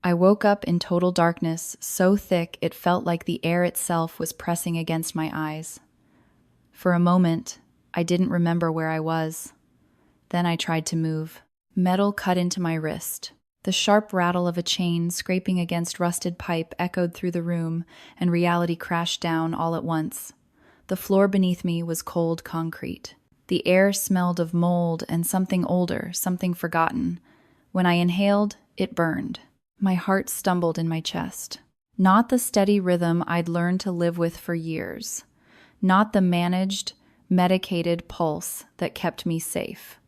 I woke up in total darkness, so thick it felt like the air itself was pressing against my eyes. For a moment, I didn't remember where I was. Then I tried to move. Metal cut into my wrist. The sharp rattle of a chain scraping against rusted pipe echoed through the room, and reality crashed down all at once. The floor beneath me was cold concrete. The air smelled of mold and something older, something forgotten. When I inhaled, it burned. My heart stumbled in my chest. Not the steady rhythm I'd learned to live with for years. Not the managed, medicated pulse that kept me safe.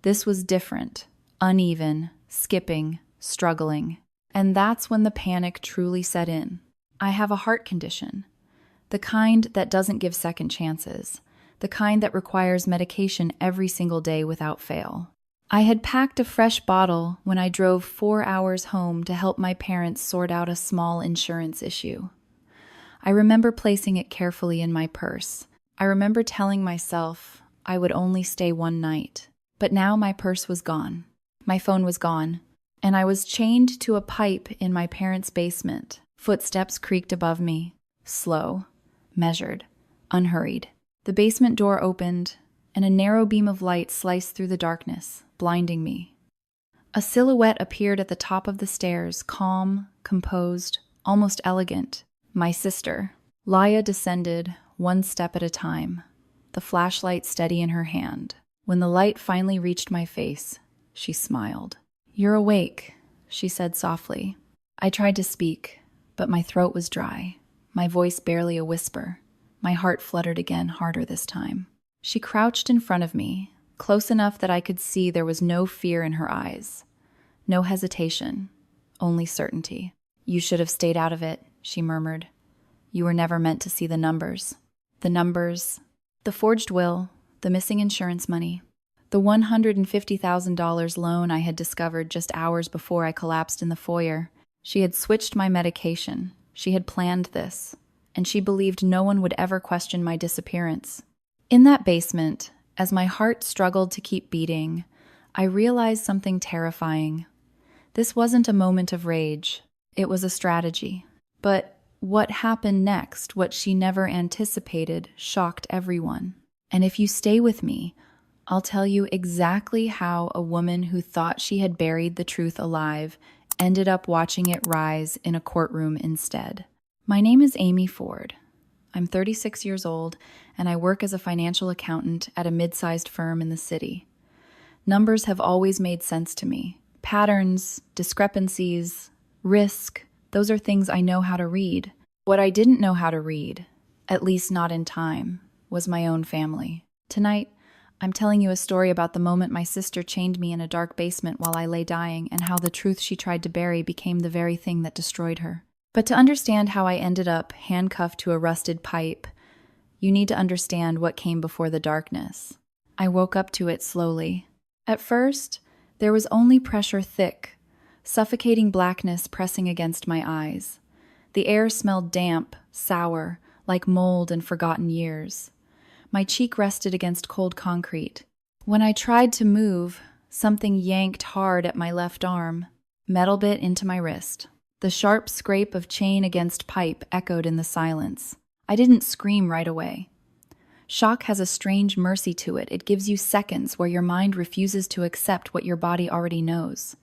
This was different, uneven, skipping, struggling. And that's when the panic truly set in. I have a heart condition. The kind that doesn't give second chances. The kind that requires medication every single day without fail. I had packed a fresh bottle when I drove 4 hours home to help my parents sort out a small insurance issue. I remember placing it carefully in my purse. I remember telling myself I would only stay one night. But now my purse was gone. My phone was gone. And I was chained to a pipe in my parents' basement. Footsteps creaked above me. Slow, measured, unhurried. The basement door opened, and a narrow beam of light sliced through the darkness, blinding me. A silhouette appeared at the top of the stairs, calm, composed, almost elegant. My sister. Laya descended, one step at a time, the flashlight steady in her hand. When the light finally reached my face, she smiled. "You're awake," she said softly. I tried to speak, but my throat was dry, my voice barely a whisper. My heart fluttered again, harder this time. She crouched in front of me, close enough that I could see there was no fear in her eyes. No hesitation, only certainty. "You should have stayed out of it," she murmured. "You were never meant to see the numbers." The numbers, the forged will, the missing insurance money, the $150,000 loan I had discovered just hours before I collapsed in the foyer. She had switched my medication. She had planned this. And she believed no one would ever question my disappearance. In that basement, as my heart struggled to keep beating, I realized something terrifying. This wasn't a moment of rage. It was a strategy. But what happened next, what she never anticipated, shocked everyone. And if you stay with me, I'll tell you exactly how a woman who thought she had buried the truth alive ended up watching it rise in a courtroom instead. My name is Amy Ford. I'm 36 years old, and I work as a financial accountant at a mid-sized firm in the city. Numbers have always made sense to me. Patterns, discrepancies, risk, those are things I know how to read. What I didn't know how to read, at least not in time, was my own family. Tonight, I'm telling you a story about the moment my sister chained me in a dark basement while I lay dying, and how the truth she tried to bury became the very thing that destroyed her. But to understand how I ended up handcuffed to a rusted pipe, you need to understand what came before the darkness. I woke up to it slowly. At first, there was only pressure thick, suffocating blackness pressing against my eyes. The air smelled damp, sour, like mold and forgotten years. My cheek rested against cold concrete. When I tried to move, something yanked hard at my left arm. Metal bit into my wrist. The sharp scrape of chain against pipe echoed in the silence. I didn't scream right away. Shock has a strange mercy to it. It gives you seconds where your mind refuses to accept what your body already knows.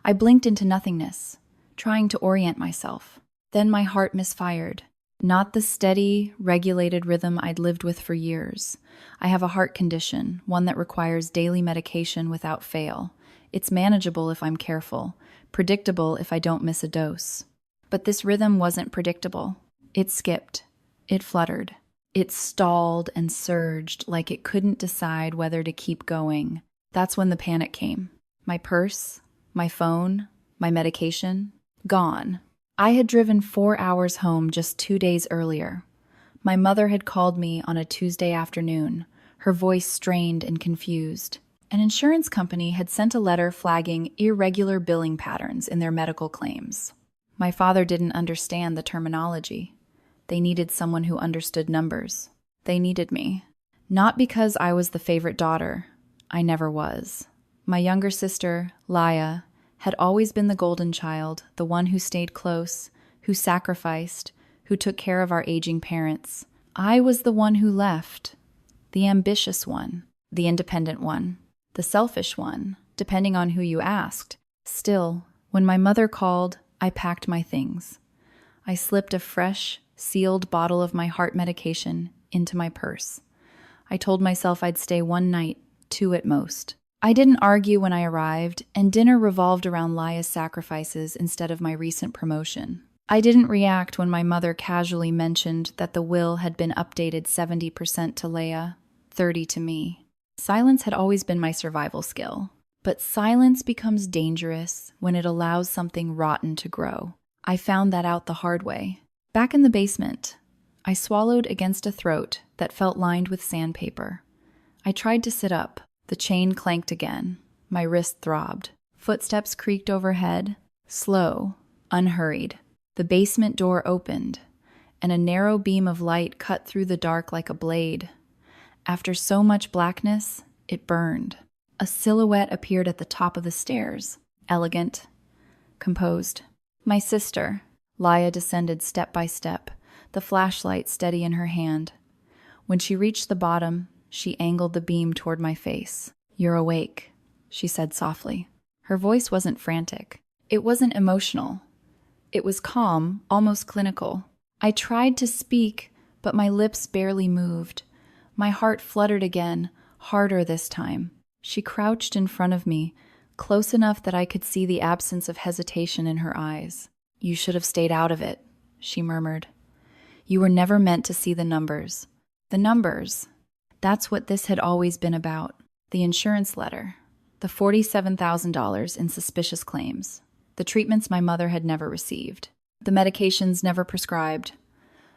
I blinked into nothingness, trying to orient myself. Then my heart misfired. Not the steady, regulated rhythm I'd lived with for years. I have a heart condition, one that requires daily medication without fail. It's manageable if I'm careful, predictable if I don't miss a dose. But this rhythm wasn't predictable. It skipped. It fluttered. It stalled and surged like it couldn't decide whether to keep going. That's when the panic came. My purse, my phone, my medication, gone. I had driven 4 hours home just 2 days earlier. My mother had called me on a Tuesday afternoon, her voice strained and confused. An insurance company had sent a letter flagging irregular billing patterns in their medical claims. My father didn't understand the terminology. They needed someone who understood numbers. They needed me. Not because I was the favorite daughter. I never was. My younger sister, Laya, had always been the golden child, the one who stayed close, who sacrificed, who took care of our aging parents. I was the one who left, the ambitious one, the independent one, the selfish one, depending on who you asked. Still, when my mother called, I packed my things. I slipped a fresh, sealed bottle of my heart medication into my purse. I told myself I'd stay one night, 2 at most. I didn't argue when I arrived, and dinner revolved around Laya's sacrifices instead of my recent promotion. I didn't react when my mother casually mentioned that the will had been updated 70% to Leia, 30% to me. Silence had always been my survival skill, but silence becomes dangerous when it allows something rotten to grow. I found that out the hard way. Back in the basement, I swallowed against a throat that felt lined with sandpaper. I tried to sit up. The chain clanked again. My wrist throbbed. Footsteps creaked overhead, slow, unhurried. The basement door opened, and a narrow beam of light cut through the dark like a blade. After so much blackness, it burned. A silhouette appeared at the top of the stairs, elegant, composed. My sister. Laya descended step by step, the flashlight steady in her hand. When she reached the bottom, she angled the beam toward my face. "You're awake," she said softly. Her voice wasn't frantic. It wasn't emotional. It was calm, almost clinical. I tried to speak, but my lips barely moved. My heart fluttered again, harder this time. She crouched in front of me, close enough that I could see the absence of hesitation in her eyes. "You should have stayed out of it," she murmured. "You were never meant to see the numbers." The numbers. That's what this had always been about. The insurance letter. The $47,000 in suspicious claims. The treatments my mother had never received. The medications never prescribed.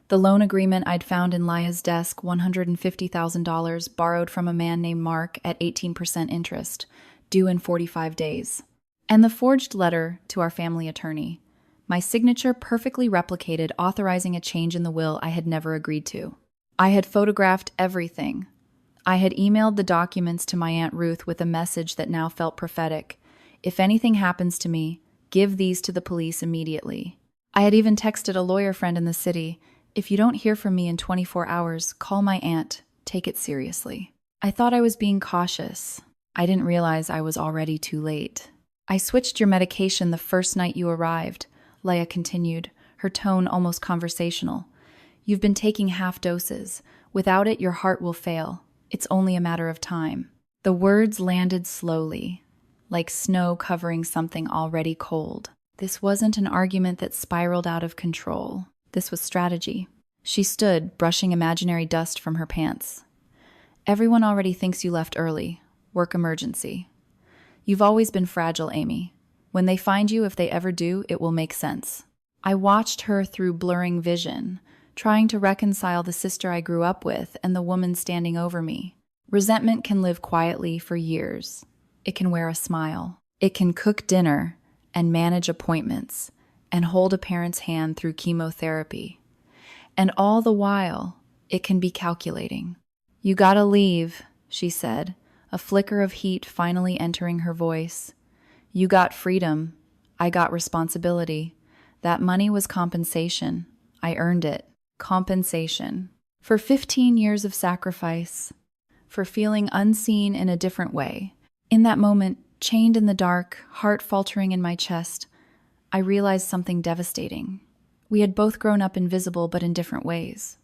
The loan agreement I'd found in Laya's desk, $150,000 borrowed from a man named Mark at 18% interest, due in 45 days. And the forged letter to our family attorney. My signature perfectly replicated, authorizing a change in the will I had never agreed to. I had photographed everything. I had emailed the documents to my Aunt Ruth with a message that now felt prophetic. "If anything happens to me, give these to the police immediately." I had even texted a lawyer friend in the city, "If you don't hear from me in 24 hours, call my aunt. Take it seriously." I thought I was being cautious. I didn't realize I was already too late. "I switched your medication the first night you arrived," Leia continued, her tone almost conversational. "You've been taking half doses. Without it, your heart will fail. It's only a matter of time." The words landed slowly, like snow covering something already cold. This wasn't an argument that spiraled out of control. This was strategy. She stood, brushing imaginary dust from her pants. "Everyone already thinks you left early. Work emergency. You've always been fragile, Amy. When they find you, if they ever do, it will make sense." I watched her through blurring vision, trying to reconcile the sister I grew up with and the woman standing over me. Resentment can live quietly for years. It can wear a smile. It can cook dinner and manage appointments and hold a parent's hand through chemotherapy. And all the while, it can be calculating. "You gotta leave," she said, a flicker of heat finally entering her voice. "You got freedom. I got responsibility. That money was compensation. I earned it. Compensation. For 15 years of sacrifice. For feeling unseen in a different way." In that moment, chained in the dark, heart faltering in my chest, I realized something devastating. We had both grown up invisible, but in different ways.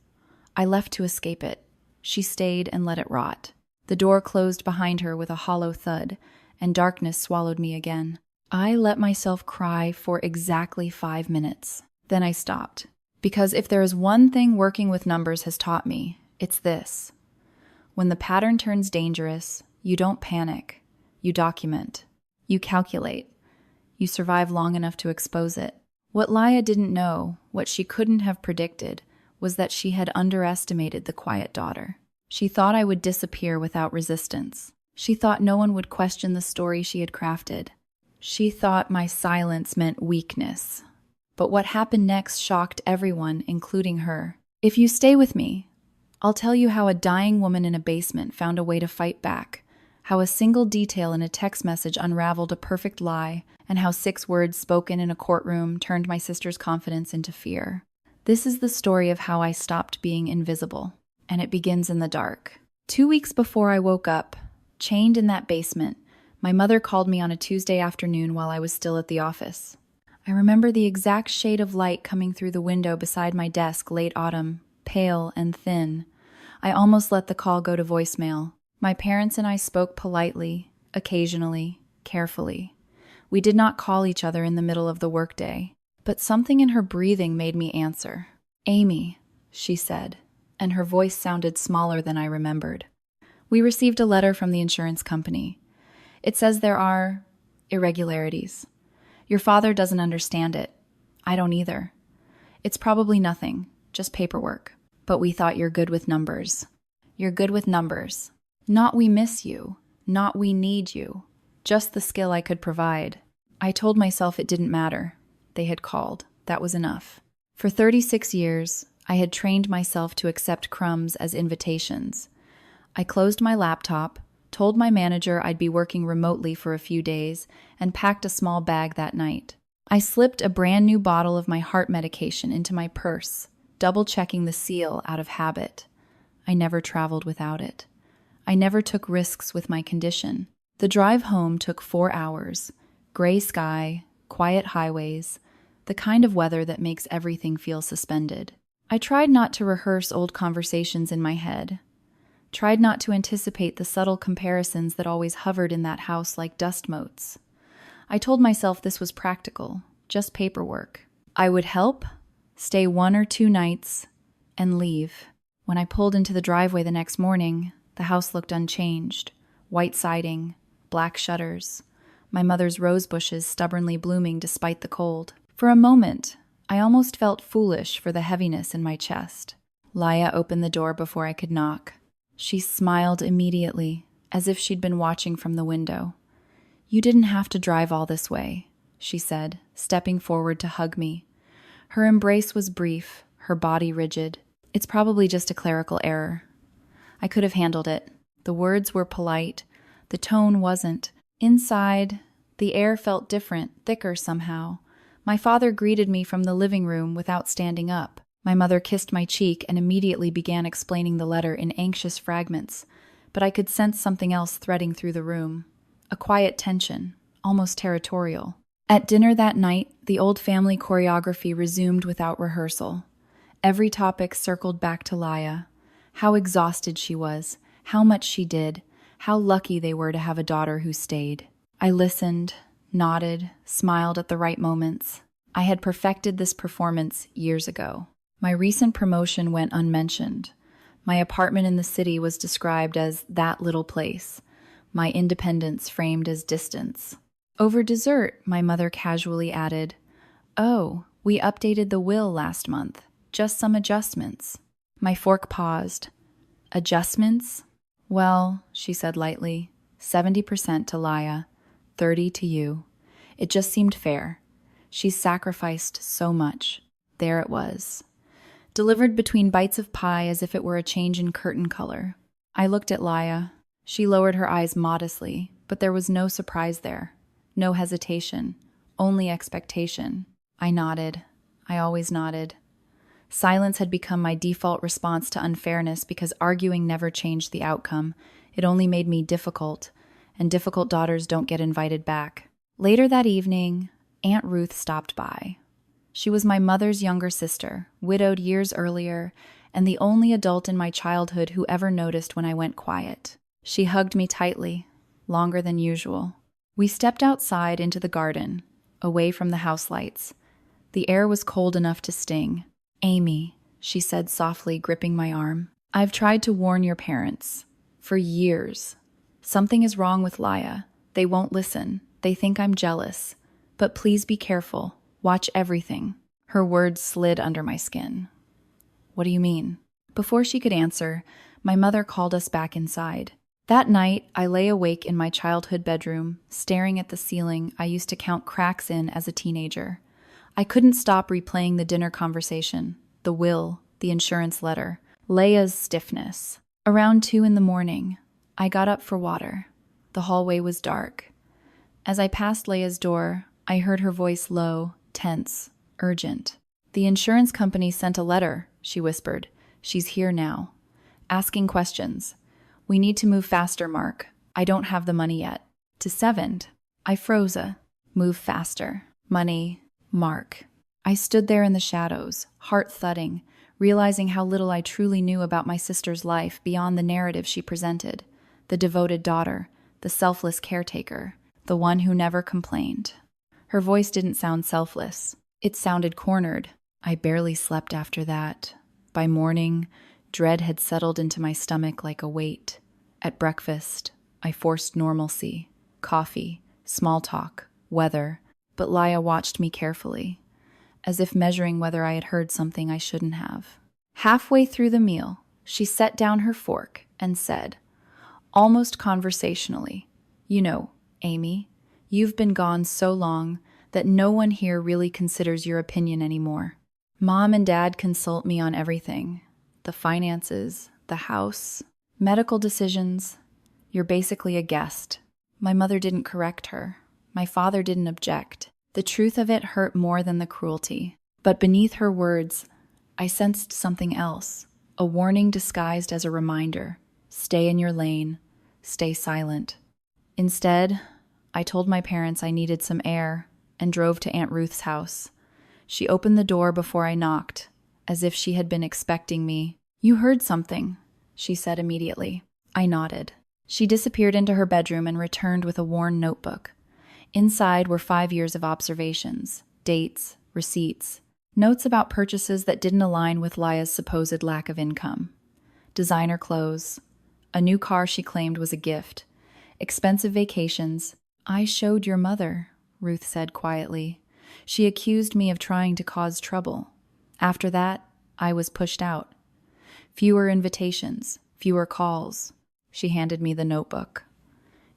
I left to escape it. She stayed and let it rot. The door closed behind her with a hollow thud, and darkness swallowed me again. I let myself cry for exactly 5 minutes. Then I stopped. Because if there is one thing working with numbers has taught me, it's this. When the pattern turns dangerous, you don't panic. You document. You calculate. You survive long enough to expose it. What Laya didn't know, what she couldn't have predicted, was that she had underestimated the quiet daughter. She thought I would disappear without resistance. She thought no one would question the story she had crafted. She thought my silence meant weakness. But what happened next shocked everyone, including her. If you stay with me, I'll tell you how a dying woman in a basement found a way to fight back, how a single detail in a text message unraveled a perfect lie, and how 6 words spoken in a courtroom turned my sister's confidence into fear. This is the story of how I stopped being invisible, and it begins in the dark. 2 weeks before I woke up, chained in that basement, my mother called me on a Tuesday afternoon while I was still at the office. I remember the exact shade of light coming through the window beside my desk late autumn, pale and thin. I almost let the call go to voicemail. My parents and I spoke politely, occasionally, carefully. We did not call each other in the middle of the workday, but something in her breathing made me answer. "Amy," she said, and her voice sounded smaller than I remembered. "We received a letter from the insurance company. It says there are irregularities. Your father doesn't understand it. I don't either. It's probably nothing, just paperwork. But we thought you're good with numbers. You're good with numbers. Not we miss you, not we need you, just the skill I could provide." I told myself it didn't matter. They had called. That was enough. For 36 years, I had trained myself to accept crumbs as invitations. I closed my laptop, told my manager I'd be working remotely for a few days, and packed a small bag that night. I slipped a brand new bottle of my heart medication into my purse, double-checking the seal out of habit. I never traveled without it. I never took risks with my condition. The drive home took 4 hours. Gray sky, quiet highways, the kind of weather that makes everything feel suspended. I tried not to rehearse old conversations in my head. Tried not to anticipate the subtle comparisons that always hovered in that house like dust motes. I told myself this was practical, just paperwork. I would help, stay 1 or 2 nights, and leave. When I pulled into the driveway the next morning, the house looked unchanged. White siding, black shutters, my mother's rose bushes stubbornly blooming despite the cold. For a moment, I almost felt foolish for the heaviness in my chest. Laya opened the door before I could knock. She smiled immediately, as if she'd been watching from the window. "You didn't have to drive all this way," she said, stepping forward to hug me. Her embrace was brief, her body rigid. "It's probably just a clerical error." I could have handled it. The words were polite. The tone wasn't. Inside, the air felt different, thicker somehow. My father greeted me from the living room without standing up. My mother kissed my cheek and immediately began explaining the letter in anxious fragments, but I could sense something else threading through the room. A quiet tension, almost territorial. At dinner that night, the old family choreography resumed without rehearsal. Every topic circled back to Laya. How exhausted she was, how much she did, how lucky they were to have a daughter who stayed. I listened, nodded, smiled at the right moments. I had perfected this performance years ago. My recent promotion went unmentioned. My apartment in the city was described as that little place, my independence framed as distance. Over dessert, my mother casually added, "Oh, we updated the will last month. Just some adjustments." My fork paused. "Adjustments?" "Well," she said lightly, 70% to Laya, 30 to you. It just seemed fair. She's sacrificed so much. There it was. Delivered between bites of pie as if it were a change in curtain color. I looked at Laya. She lowered her eyes modestly, but there was no surprise there. No hesitation. Only expectation. I nodded. I always nodded. Silence had become my default response to unfairness because arguing never changed the outcome. It only made me difficult, and difficult daughters don't get invited back. Later that evening, Aunt Ruth stopped by. She was my mother's younger sister, widowed years earlier, and the only adult in my childhood who ever noticed when I went quiet. She hugged me tightly, longer than usual. We stepped outside into the garden, away from the house lights. The air was cold enough to sting. "Amy," she said softly, gripping my arm, "I've tried to warn your parents. For years. Something is wrong with Laya. They won't listen. They think I'm jealous. But please be careful. Watch everything." Her words slid under my skin. "What do you mean?" Before she could answer, my mother called us back inside. That night, I lay awake in my childhood bedroom, staring at the ceiling I used to count cracks in as a teenager. I couldn't stop replaying the dinner conversation, the will, the insurance letter, Leia's stiffness. Around 2 in the morning, I got up for water. The hallway was dark. As I passed Leia's door, I heard her voice low, tense, urgent. "The insurance company sent a letter," she whispered. "She's here now. Asking questions. We need to move faster, Mark. I don't have the money yet." To sevened. I froze. Move faster. Money. Mark. I stood there in the shadows, heart thudding, realizing how little I truly knew about my sister's life beyond the narrative she presented. The devoted daughter, the selfless caretaker, the one who never complained. Her voice didn't sound selfless. It sounded cornered. I barely slept after that. By morning, dread had settled into my stomach like a weight. At breakfast, I forced normalcy. Coffee, small talk, weather, but Leia watched me carefully, as if measuring whether I had heard something I shouldn't have. Halfway through the meal, she set down her fork and said, almost conversationally, "You know, Amy, you've been gone so long that no one here really considers your opinion anymore. Mom and Dad consult me on everything. The finances, the house, medical decisions. You're basically a guest." My mother didn't correct her. My father didn't object. The truth of it hurt more than the cruelty. But beneath her words, I sensed something else, a warning disguised as a reminder. Stay in your lane. Stay silent. Instead, I told my parents I needed some air and drove to Aunt Ruth's house. She opened the door before I knocked, as if she had been expecting me. "You heard something," she said immediately. I nodded. She disappeared into her bedroom and returned with a worn notebook. Inside were 5 years of observations, dates, receipts, notes about purchases that didn't align with Leia's supposed lack of income. Designer clothes, a new car she claimed was a gift, expensive vacations. "I showed your mother," Ruth said quietly. "She accused me of trying to cause trouble. After that, I was pushed out. Fewer invitations, fewer calls." She handed me the notebook.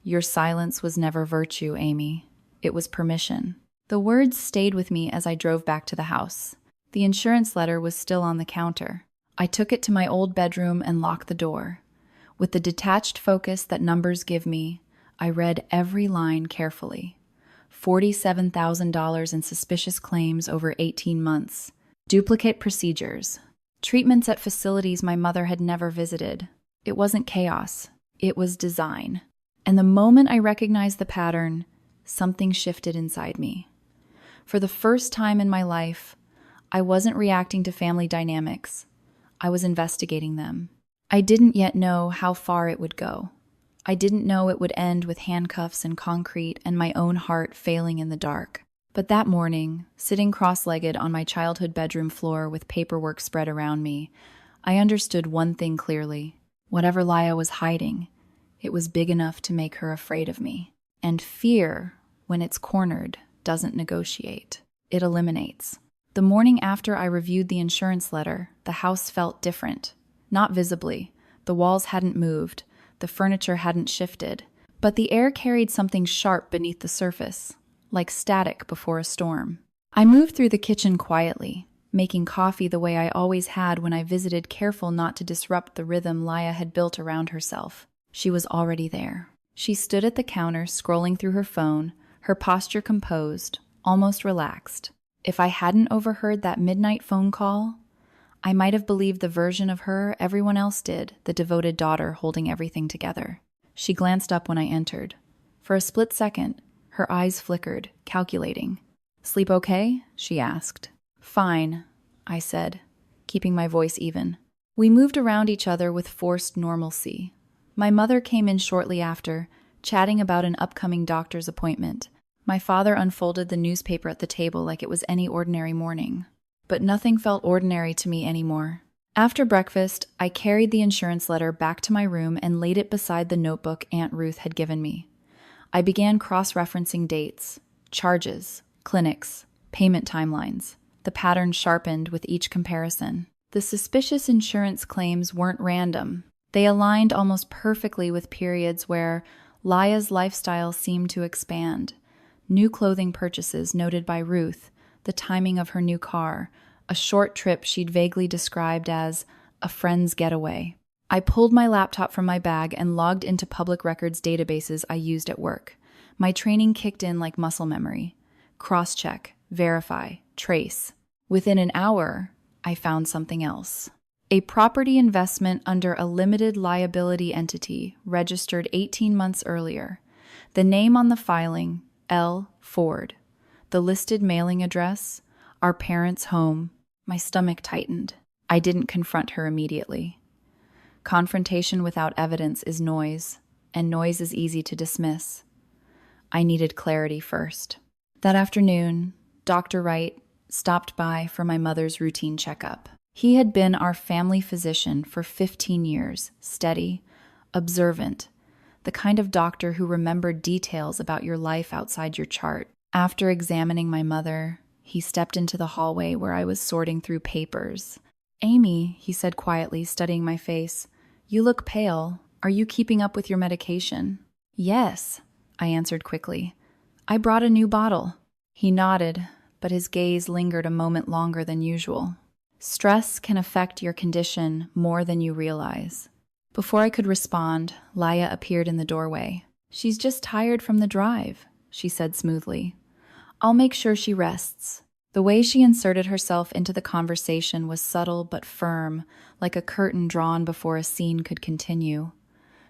"Your silence was never virtue, Amy. It was permission." The words stayed with me as I drove back to the house. The insurance letter was still on the counter. I took it to my old bedroom and locked the door. With the detached focus that numbers give me, I read every line carefully. $47,000 in suspicious claims over 18 months. Duplicate procedures. Treatments at facilities my mother had never visited. It wasn't chaos. It was design. And the moment I recognized the pattern, something shifted inside me. For the first time in my life, I wasn't reacting to family dynamics. I was investigating them. I didn't yet know how far it would go. I didn't know it would end with handcuffs and concrete and my own heart failing in the dark. But that morning, sitting cross-legged on my childhood bedroom floor with paperwork spread around me, I understood one thing clearly. Whatever Leia was hiding, it was big enough to make her afraid of me. And fear, when it's cornered, doesn't negotiate. It eliminates. The morning after I reviewed the insurance letter, the house felt different. Not visibly. The walls hadn't moved. The furniture hadn't shifted. But the air carried something sharp beneath the surface, like static before a storm. I moved through the kitchen quietly, making coffee the way I always had when I visited, careful not to disrupt the rhythm Leia had built around herself. She was already there. She stood at the counter, scrolling through her phone, her posture composed, almost relaxed. If I hadn't overheard that midnight phone call, I might have believed the version of her everyone else did, the devoted daughter holding everything together. She glanced up when I entered. For a split second, her eyes flickered, calculating. "Sleep okay?" she asked. "Fine," I said, keeping my voice even. We moved around each other with forced normalcy. My mother came in shortly after, chatting about an upcoming doctor's appointment. My father unfolded the newspaper at the table like it was any ordinary morning. But nothing felt ordinary to me anymore. After breakfast, I carried the insurance letter back to my room and laid it beside the notebook Aunt Ruth had given me. I began cross-referencing dates, charges, clinics, payment timelines. The pattern sharpened with each comparison. The suspicious insurance claims weren't random. They aligned almost perfectly with periods where Leia's lifestyle seemed to expand. New clothing purchases noted by Ruth, the timing of her new car, a short trip she'd vaguely described as a friend's getaway. I pulled my laptop from my bag and logged into public records databases I used at work. My training kicked in like muscle memory. Cross-check, verify, trace. Within an hour, I found something else. A property investment under a limited liability entity registered 18 months earlier. The name on the filing, L. Ford. The listed mailing address, our parents' home. My stomach tightened. I didn't confront her immediately. Confrontation without evidence is noise, and noise is easy to dismiss. I needed clarity first. That afternoon, Dr. Wright stopped by for my mother's routine checkup. He had been our family physician for 15 years, steady, observant, the kind of doctor who remembered details about your life outside your chart. After examining my mother, he stepped into the hallway where I was sorting through papers. "Amy," he said quietly, studying my face, "you look pale. Are you keeping up with your medication?" "Yes," I answered quickly. "I brought a new bottle." He nodded, but his gaze lingered a moment longer than usual. Stress can affect your condition more than you realize. Before I could respond, Laya appeared in the doorway. "She's just tired from the drive," she said smoothly. "I'll make sure she rests." The way she inserted herself into the conversation was subtle but firm, like a curtain drawn before a scene could continue.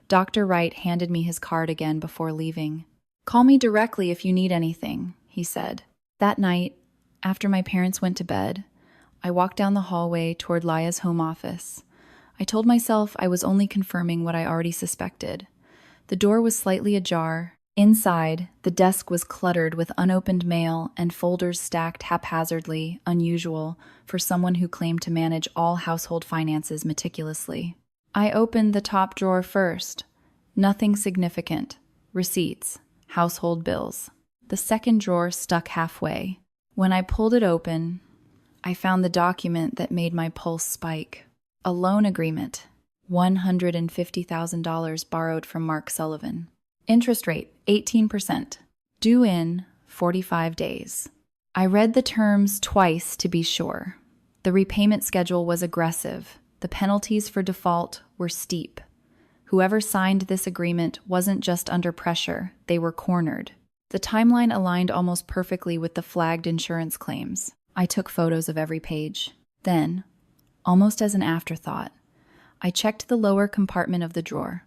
Dr. Wright handed me his card again before leaving. "Call me directly if you need anything," he said. That night, after my parents went to bed, I walked down the hallway toward Laya's home office. I told myself I was only confirming what I already suspected. The door was slightly ajar. Inside, the desk was cluttered with unopened mail and folders stacked haphazardly, unusual for someone who claimed to manage all household finances meticulously. I opened the top drawer first. Nothing significant. Receipts, household bills. The second drawer stuck halfway. When I pulled it open, I found the document that made my pulse spike. A loan agreement. $150,000 borrowed from Mark Sullivan. Interest rate, 18%. Due in 45 days. I read the terms twice to be sure. The repayment schedule was aggressive. The penalties for default were steep. Whoever signed this agreement wasn't just under pressure, they were cornered. The timeline aligned almost perfectly with the flagged insurance claims. I took photos of every page. Then, almost as an afterthought, I checked the lower compartment of the drawer.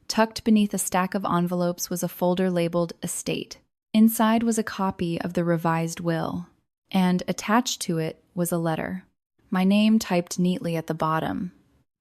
Tucked beneath a stack of envelopes was a folder labeled Estate. Inside was a copy of the revised will, and attached to it was a letter. My name typed neatly at the bottom.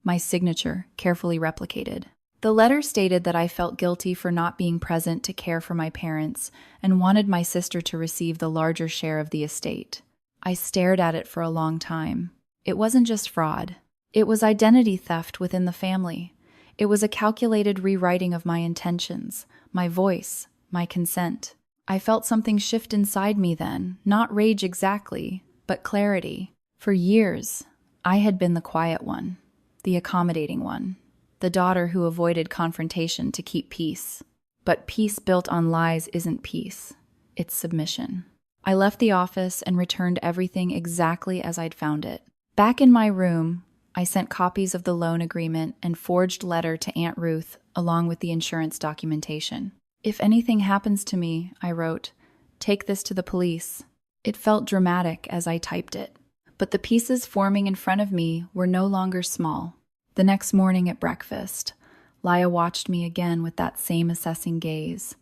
My signature carefully replicated. The letter stated that I felt guilty for not being present to care for my parents and wanted my sister to receive the larger share of the estate. I stared at it for a long time. It wasn't just fraud. It was identity theft within the family. It was a calculated rewriting of my intentions, my voice, my consent. I felt something shift inside me then, not rage exactly, but clarity. For years, I had been the quiet one, the accommodating one, the daughter who avoided confrontation to keep peace. But peace built on lies isn't peace, it's submission. I left the office and returned everything exactly as I'd found it. Back in my room, I sent copies of the loan agreement and forged letter to Aunt Ruth along with the insurance documentation. "If anything happens to me," I wrote, "take this to the police." It felt dramatic as I typed it, but the pieces forming in front of me were no longer small. The next morning at breakfast, Laya watched me again with that same assessing gaze.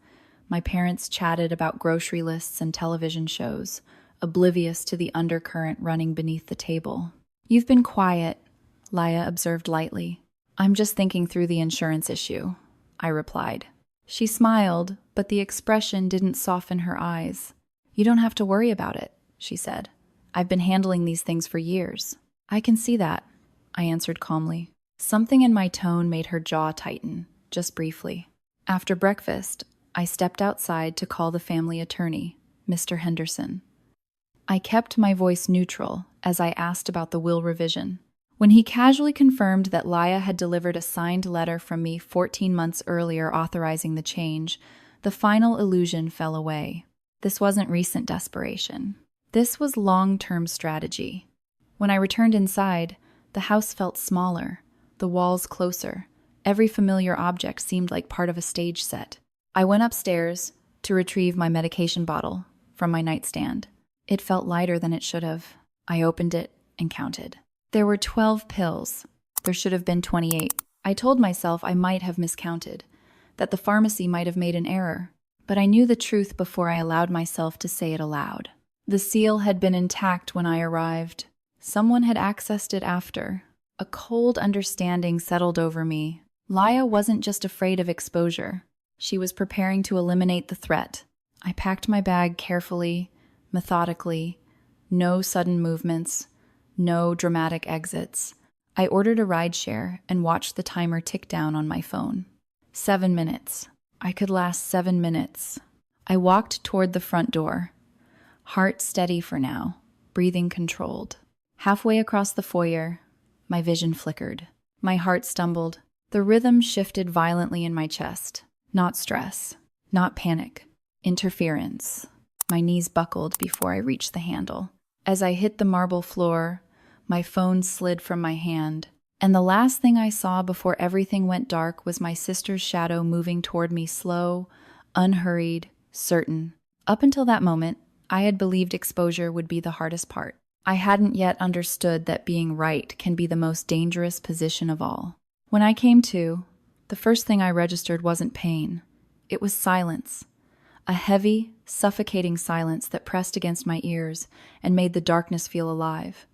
My parents chatted about grocery lists and television shows, oblivious to the undercurrent running beneath the table. "You've been quiet," Laya observed lightly. "I'm just thinking through the insurance issue," I replied. She smiled, but the expression didn't soften her eyes. "You don't have to worry about it," she said. "I've been handling these things for years." "I can see that," I answered calmly. Something in my tone made her jaw tighten, just briefly. After breakfast, I stepped outside to call the family attorney, Mr. Henderson. I kept my voice neutral as I asked about the will revision. When he casually confirmed that Laya had delivered a signed letter from me 14 months earlier authorizing the change, the final illusion fell away. This wasn't recent desperation. This was long-term strategy. When I returned inside, the house felt smaller, the walls closer. Every familiar object seemed like part of a stage set. I went upstairs to retrieve my medication bottle from my nightstand. It felt lighter than it should have. I opened it and counted. There were 12 pills. There should have been 28. I told myself I might have miscounted, that the pharmacy might have made an error, but I knew the truth before I allowed myself to say it aloud. The seal had been intact when I arrived. Someone had accessed it after. A cold understanding settled over me. Laya wasn't just afraid of exposure. She was preparing to eliminate the threat. I packed my bag carefully, methodically. No sudden movements, no dramatic exits. I ordered a rideshare and watched the timer tick down on my phone. 7 minutes. I could last 7 minutes. I walked toward the front door. Heart steady for now, breathing controlled. Halfway across the foyer, my vision flickered. My heart stumbled. The rhythm shifted violently in my chest. Not stress, not panic, interference. My knees buckled before I reached the handle. As I hit the marble floor, my phone slid from my hand, and the last thing I saw before everything went dark was my sister's shadow moving toward me, slow, unhurried, certain. Up until that moment, I had believed exposure would be the hardest part. I hadn't yet understood that being right can be the most dangerous position of all. When I came to, the first thing I registered wasn't pain. It was silence. A heavy, suffocating silence that pressed against my ears and made the darkness feel alive.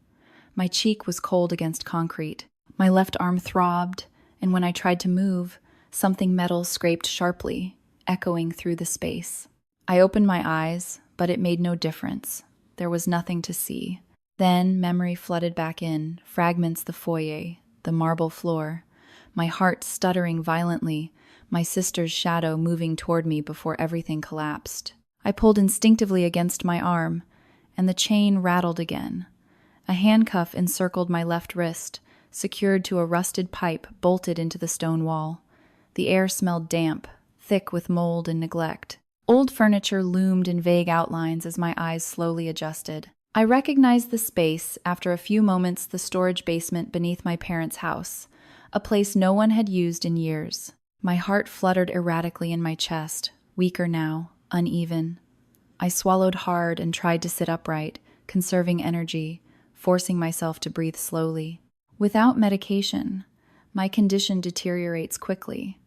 My cheek was cold against concrete. My left arm throbbed, and when I tried to move, something metal scraped sharply, echoing through the space. I opened my eyes, but it made no difference. There was nothing to see. Then memory flooded back in, fragments the foyer, the marble floor, my heart stuttering violently, my sister's shadow moving toward me before everything collapsed. I pulled instinctively against my arm, and the chain rattled again. A handcuff encircled my left wrist, secured to a rusted pipe bolted into the stone wall. The air smelled damp, thick with mold and neglect. Old furniture loomed in vague outlines as my eyes slowly adjusted. I recognized the space after a few moments, the storage basement beneath my parents' house, a place no one had used in years. My heart fluttered erratically in my chest, weaker now, uneven. I swallowed hard and tried to sit upright, conserving energy, forcing myself to breathe slowly. Without medication, my condition deteriorates quickly.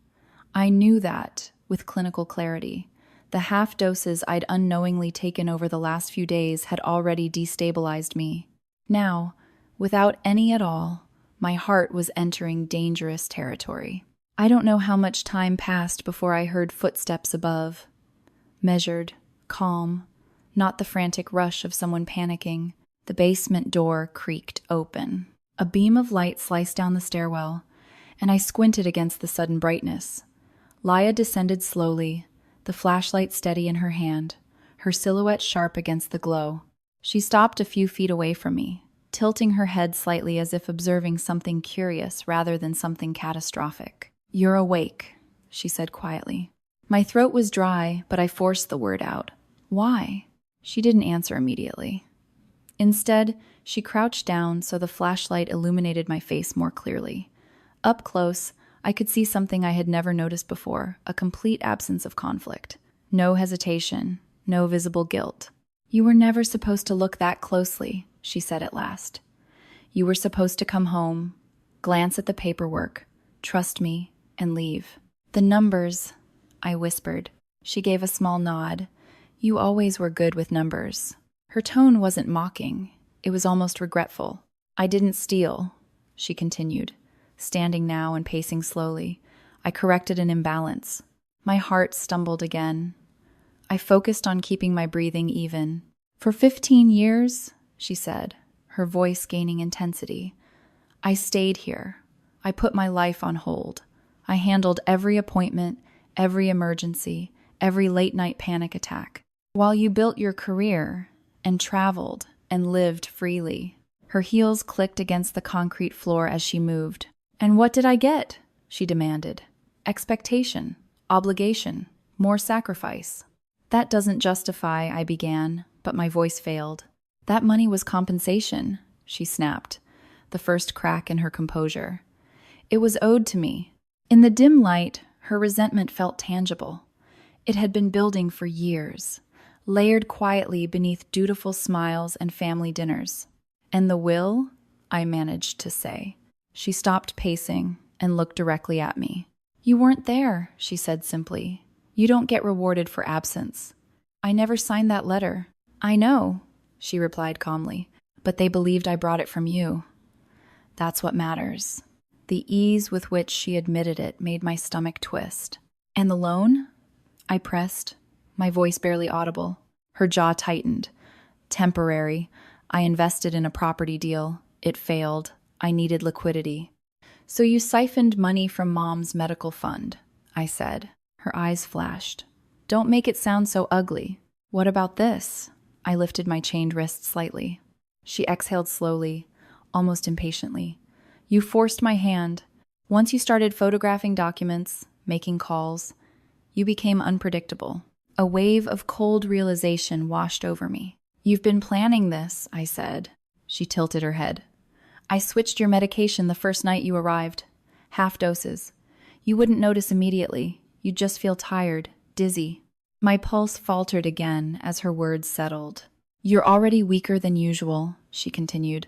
I knew that, with clinical clarity. The half doses I'd unknowingly taken over the last few days had already destabilized me. Now, without any at all, my heart was entering dangerous territory. I don't know how much time passed before I heard footsteps above. Measured, calm, not the frantic rush of someone panicking. The basement door creaked open. A beam of light sliced down the stairwell, and I squinted against the sudden brightness. Laya descended slowly, the flashlight steady in her hand, her silhouette sharp against the glow. She stopped a few feet away from me, tilting her head slightly as if observing something curious rather than something catastrophic. "You're awake," she said quietly. My throat was dry, but I forced the word out. "Why?" She didn't answer immediately. Instead, she crouched down so the flashlight illuminated my face more clearly. Up close, I could see something I had never noticed before, a complete absence of conflict. No hesitation, no visible guilt. "You were never supposed to look that closely," she said at last. "You were supposed to come home, glance at the paperwork, trust me, and leave." "The numbers," I whispered. She gave a small nod. "You always were good with numbers." Her tone wasn't mocking. It was almost regretful. "I didn't steal," she continued, standing now and pacing slowly. I corrected an imbalance. My heart stumbled again. I focused on keeping my breathing even. "For 15 years," she said, her voice gaining intensity, "I stayed here. I put my life on hold. I handled every appointment, every emergency, every late-night panic attack. While you built your career and traveled and lived freely." Her heels clicked against the concrete floor as she moved. "And what did I get?" she demanded. "Expectation, obligation, more sacrifice." "That doesn't justify," I began, but my voice failed. "That money was compensation," she snapped, the first crack in her composure. It was owed to me. In the dim light, her resentment felt tangible. It had been building for years, layered quietly beneath dutiful smiles and family dinners. "And the will?" I managed to say. She stopped pacing and looked directly at me. "You weren't there," she said simply. "You don't get rewarded for absence. I never signed that letter." "I know," she replied calmly, "but they believed I brought it from you. That's what matters." The ease with which she admitted it made my stomach twist. "And the loan?" I pressed, my voice barely audible. Her jaw tightened. "Temporary. I invested in a property deal. It failed. I needed liquidity." "So you siphoned money from Mom's medical fund," I said. Her eyes flashed. "Don't make it sound so ugly. What about this?" I lifted my chained wrist slightly. She exhaled slowly, almost impatiently. "You forced my hand. Once you started photographing documents, making calls, you became unpredictable." A wave of cold realization washed over me. "You've been planning this," I said. She tilted her head. "I switched your medication the first night you arrived. Half doses. You wouldn't notice immediately. You'd just feel tired, dizzy." My pulse faltered again as her words settled. "You're already weaker than usual," she continued.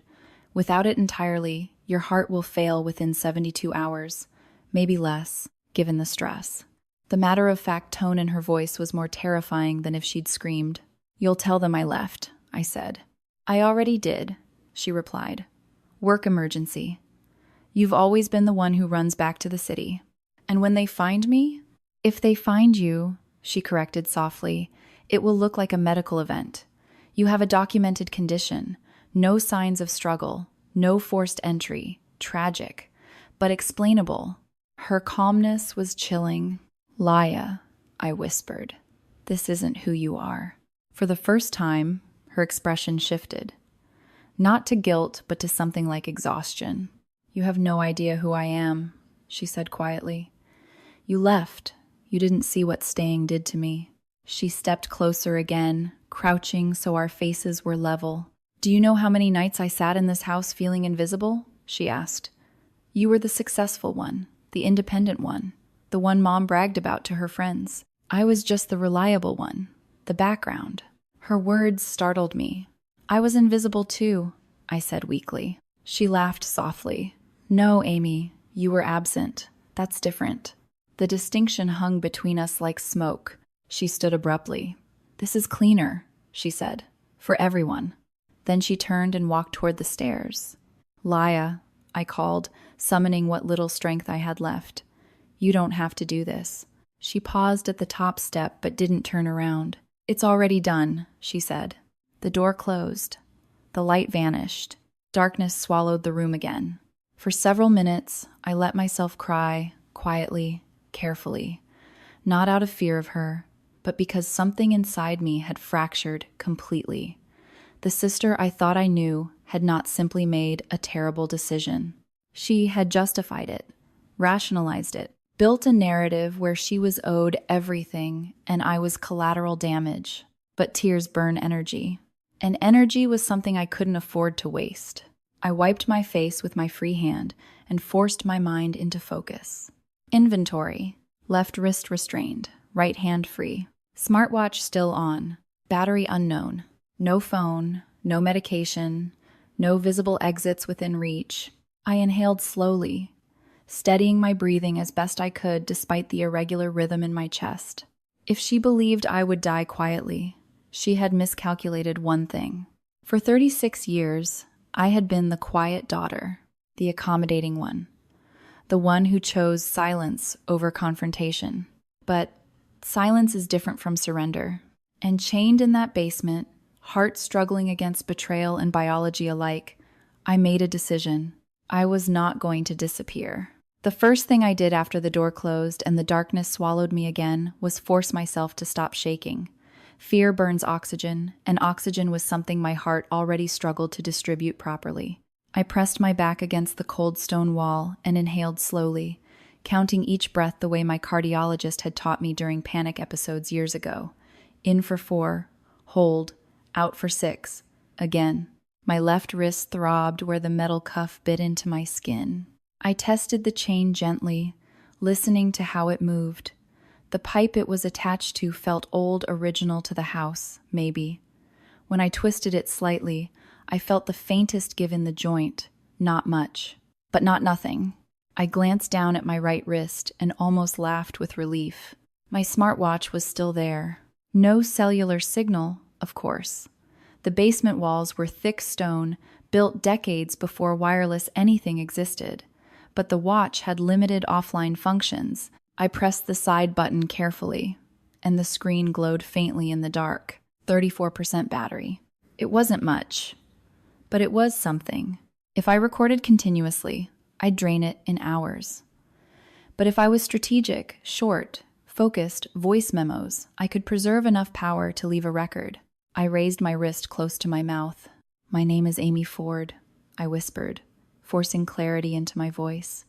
"Without it entirely, your heart will fail within 72 hours, maybe less, given the stress." The matter-of-fact tone in her voice was more terrifying than if she'd screamed. "You'll tell them I left," I said. "I already did," she replied. "Work emergency. You've always been the one who runs back to the city. And when they find me?" "If they find you," she corrected softly, "it will look like a medical event. You have a documented condition, no signs of struggle, no forced entry, tragic, but explainable." Her calmness was chilling. "Laya," I whispered, "this isn't who you are." For the first time, her expression shifted. Not to guilt, but to something like exhaustion. "You have no idea who I am," she said quietly. "You left. You didn't see what staying did to me." She stepped closer again, crouching so our faces were level. "Do you know how many nights I sat in this house feeling invisible?" she asked. "You were the successful one, the independent one, the one Mom bragged about to her friends. I was just the reliable one, the background." Her words startled me. "I was invisible too," I said weakly. She laughed softly. "No, Amy, you were absent. That's different." The distinction hung between us like smoke. She stood abruptly. "This is cleaner," she said, "for everyone." Then she turned and walked toward the stairs. "Laya," I called, summoning what little strength I had left. "You don't have to do this." She paused at the top step but didn't turn around. "It's already done," she said. The door closed. The light vanished. Darkness swallowed the room again. For several minutes, I let myself cry, quietly, carefully. Not out of fear of her, but because something inside me had fractured completely. The sister I thought I knew had not simply made a terrible decision. She had justified it, rationalized it, built a narrative where she was owed everything and I was collateral damage. But tears burn energy. And energy was something I couldn't afford to waste. I wiped my face with my free hand and forced my mind into focus. Inventory. Left wrist restrained, right hand free. Smartwatch still on. Battery unknown. No phone, no medication, no visible exits within reach. I inhaled slowly, steadying my breathing as best I could despite the irregular rhythm in my chest. If she believed I would die quietly, she had miscalculated one thing. For 36 years, I had been the quiet daughter, the accommodating one, the one who chose silence over confrontation. But silence is different from surrender. And chained in that basement, heart struggling against betrayal and biology alike, I made a decision. I was not going to disappear. The first thing I did after the door closed and the darkness swallowed me again was force myself to stop shaking. Fear burns oxygen, and oxygen was something my heart already struggled to distribute properly. I pressed my back against the cold stone wall and inhaled slowly, counting each breath the way my cardiologist had taught me during panic episodes years ago. In for 4, hold, out for 6, again. My left wrist throbbed where the metal cuff bit into my skin. I tested the chain gently, listening to how it moved. The pipe it was attached to felt old, original to the house, maybe. When I twisted it slightly, I felt the faintest give in the joint. Not much, but not nothing. I glanced down at my right wrist and almost laughed with relief. My smartwatch was still there. No cellular signal, of course. The basement walls were thick stone, built decades before wireless anything existed. But the watch had limited offline functions. I pressed the side button carefully, and the screen glowed faintly in the dark. 34% battery. It wasn't much, but it was something. If I recorded continuously, I'd drain it in hours. But if I was strategic, short, focused voice memos, I could preserve enough power to leave a record. I raised my wrist close to my mouth. "My name is Amy Ford," I whispered, forcing clarity into my voice.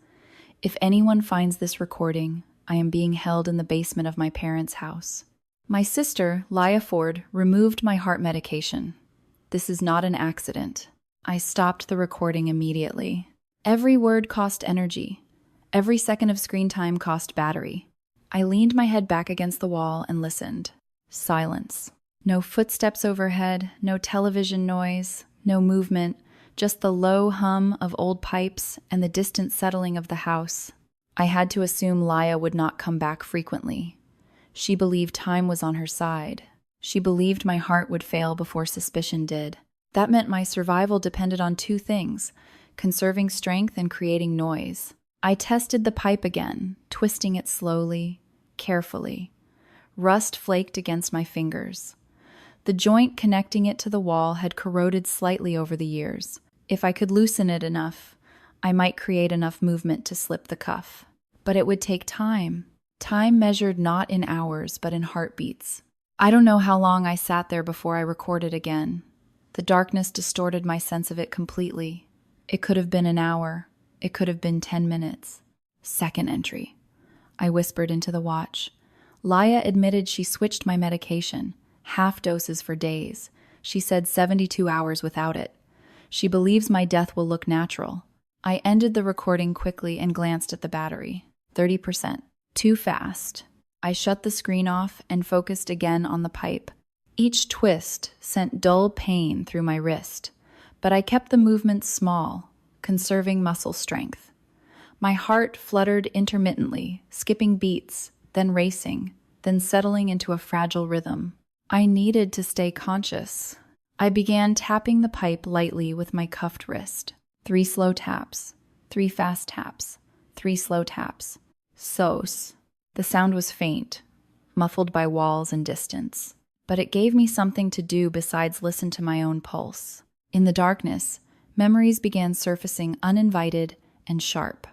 "If anyone finds this recording, I am being held in the basement of my parents' house." My sister, Leah Ford, removed my heart medication. This is not an accident. I stopped the recording immediately. Every word cost energy. Every second of screen time cost battery. I leaned my head back against the wall and listened. Silence. No footsteps overhead, no television noise, no movement, just the low hum of old pipes and the distant settling of the house. I had to assume Leah would not come back frequently. She believed time was on her side. She believed my heart would fail before suspicion did. That meant my survival depended on two things: conserving strength and creating noise. I tested the pipe again, twisting it slowly, carefully. Rust flaked against my fingers. The joint connecting it to the wall had corroded slightly over the years. If I could loosen it enough, I might create enough movement to slip the cuff. But it would take time. Time measured not in hours, but in heartbeats. I don't know how long I sat there before I recorded again. The darkness distorted my sense of it completely. It could have been an hour. It could have been 10 minutes. Second entry. I whispered into the watch. Leah admitted she switched my medication. Half doses for days. She said 72 hours without it. She believes my death will look natural. I ended the recording quickly and glanced at the battery. 30%. Too fast. I shut the screen off and focused again on the pipe. Each twist sent dull pain through my wrist, but I kept the movements small, conserving muscle strength. My heart fluttered intermittently, skipping beats, then racing, then settling into a fragile rhythm. I needed to stay conscious. I began tapping the pipe lightly with my cuffed wrist. 3 slow taps, 3 fast taps, 3 slow taps. Sos. The sound was faint, muffled by walls and distance. But it gave me something to do besides listen to my own pulse. In the darkness, memories began surfacing uninvited and sharp.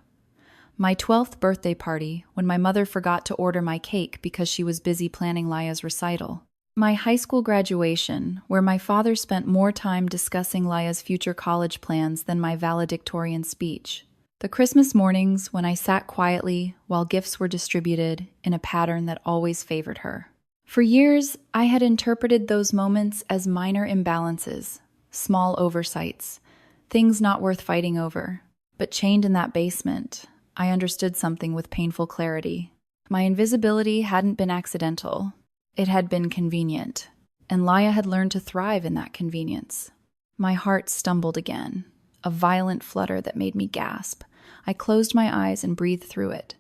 My 12th birthday party, when my mother forgot to order my cake because she was busy planning Leah's recital. My high school graduation, where my father spent more time discussing Leah's future college plans than my valedictorian speech. The Christmas mornings when I sat quietly while gifts were distributed in a pattern that always favored her. For years, I had interpreted those moments as minor imbalances, small oversights, things not worth fighting over. But chained in that basement, I understood something with painful clarity. My invisibility hadn't been accidental. It had been convenient, and Leah had learned to thrive in that convenience. My heart stumbled again, a violent flutter that made me gasp. I closed my eyes and breathed through it.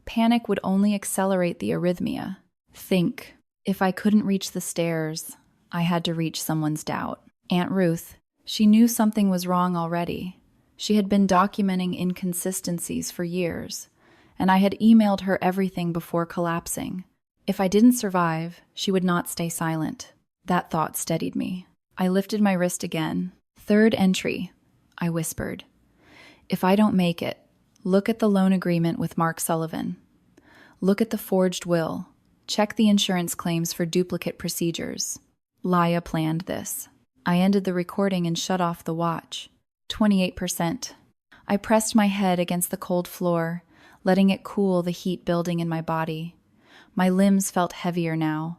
Panic would only accelerate the arrhythmia. Think. If I couldn't reach the stairs, I had to reach someone's doubt. Aunt Ruth. She knew something was wrong already. She had been documenting inconsistencies for years, and I had emailed her everything before collapsing. If I didn't survive, she would not stay silent. That thought steadied me. I lifted my wrist again. 3rd entry, I whispered. If I don't make it, look at the loan agreement with Mark Sullivan. Look at the forged will. Check the insurance claims for duplicate procedures. Leah planned this. I ended the recording and shut off the watch. 28%. I pressed my head against the cold floor, letting it cool the heat building in my body. My limbs felt heavier now.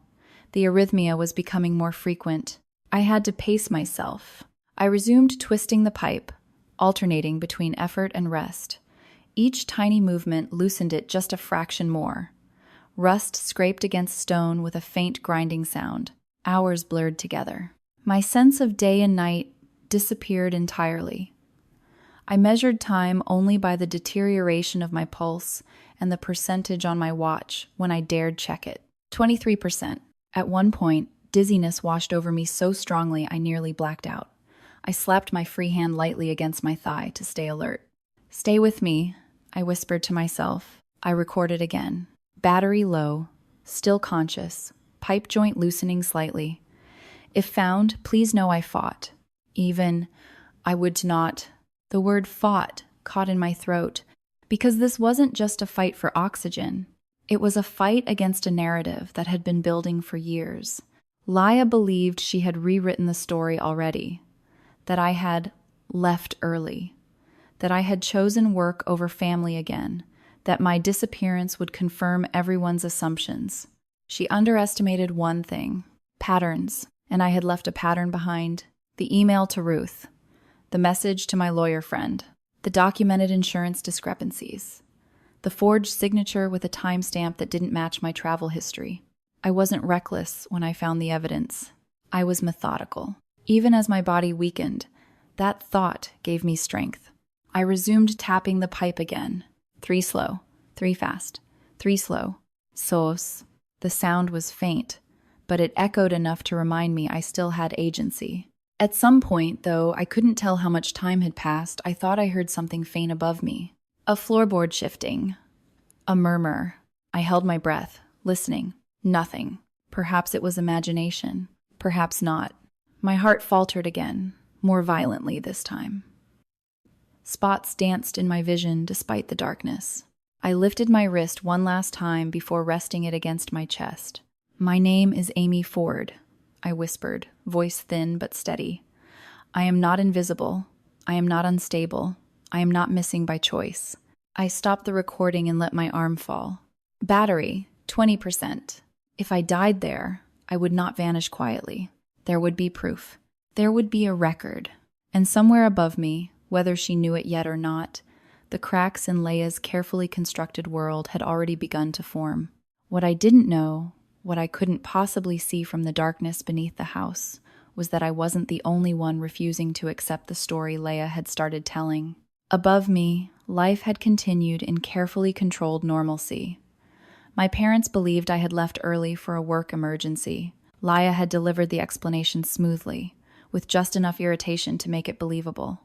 The arrhythmia was becoming more frequent. I had to pace myself. I resumed twisting the pipe, alternating between effort and rest. Each tiny movement loosened it just a fraction more. Rust scraped against stone with a faint grinding sound. Hours blurred together. My sense of day and night disappeared entirely. I measured time only by the deterioration of my pulse and the percentage on my watch when I dared check it. 23%. At one point, dizziness washed over me so strongly I nearly blacked out. I slapped my free hand lightly against my thigh to stay alert. "Stay with me," I whispered to myself. I recorded again. Battery low, still conscious, pipe joint loosening slightly. If found, please know I fought. Even, I would not. The word fought caught in my throat, because this wasn't just a fight for oxygen. It was a fight against a narrative that had been building for years. Laya believed she had rewritten the story already, that I had left early, that I had chosen work over family again, that my disappearance would confirm everyone's assumptions. She underestimated one thing: patterns, and I had left a pattern behind. The email to Ruth, the message to my lawyer friend, the documented insurance discrepancies, the forged signature with a timestamp that didn't match my travel history. I wasn't reckless when I found the evidence. I was methodical. Even as my body weakened, that thought gave me strength. I resumed tapping the pipe again. 3 slow, 3 fast, 3 slow. Sos. The sound was faint, but it echoed enough to remind me I still had agency. At some point, though I couldn't tell how much time had passed, I thought I heard something faint above me. A floorboard shifting. A murmur. I held my breath, listening. Nothing. Perhaps it was imagination. Perhaps not. My heart faltered again, more violently this time. Spots danced in my vision despite the darkness. I lifted my wrist one last time before resting it against my chest. "My name is Amy Ford," I whispered, voice thin but steady. "I am not invisible. I am not unstable. I am not missing by choice." I stopped the recording and let my arm fall. Battery, 20%. If I died there, I would not vanish quietly. There would be proof. There would be a record. And somewhere above me, whether she knew it yet or not, the cracks in Leia's carefully constructed world had already begun to form. What I didn't know, what I couldn't possibly see from the darkness beneath the house, was that I wasn't the only one refusing to accept the story Leia had started telling. Above me, life had continued in carefully controlled normalcy. My parents believed I had left early for a work emergency. Leia had delivered the explanation smoothly, with just enough irritation to make it believable.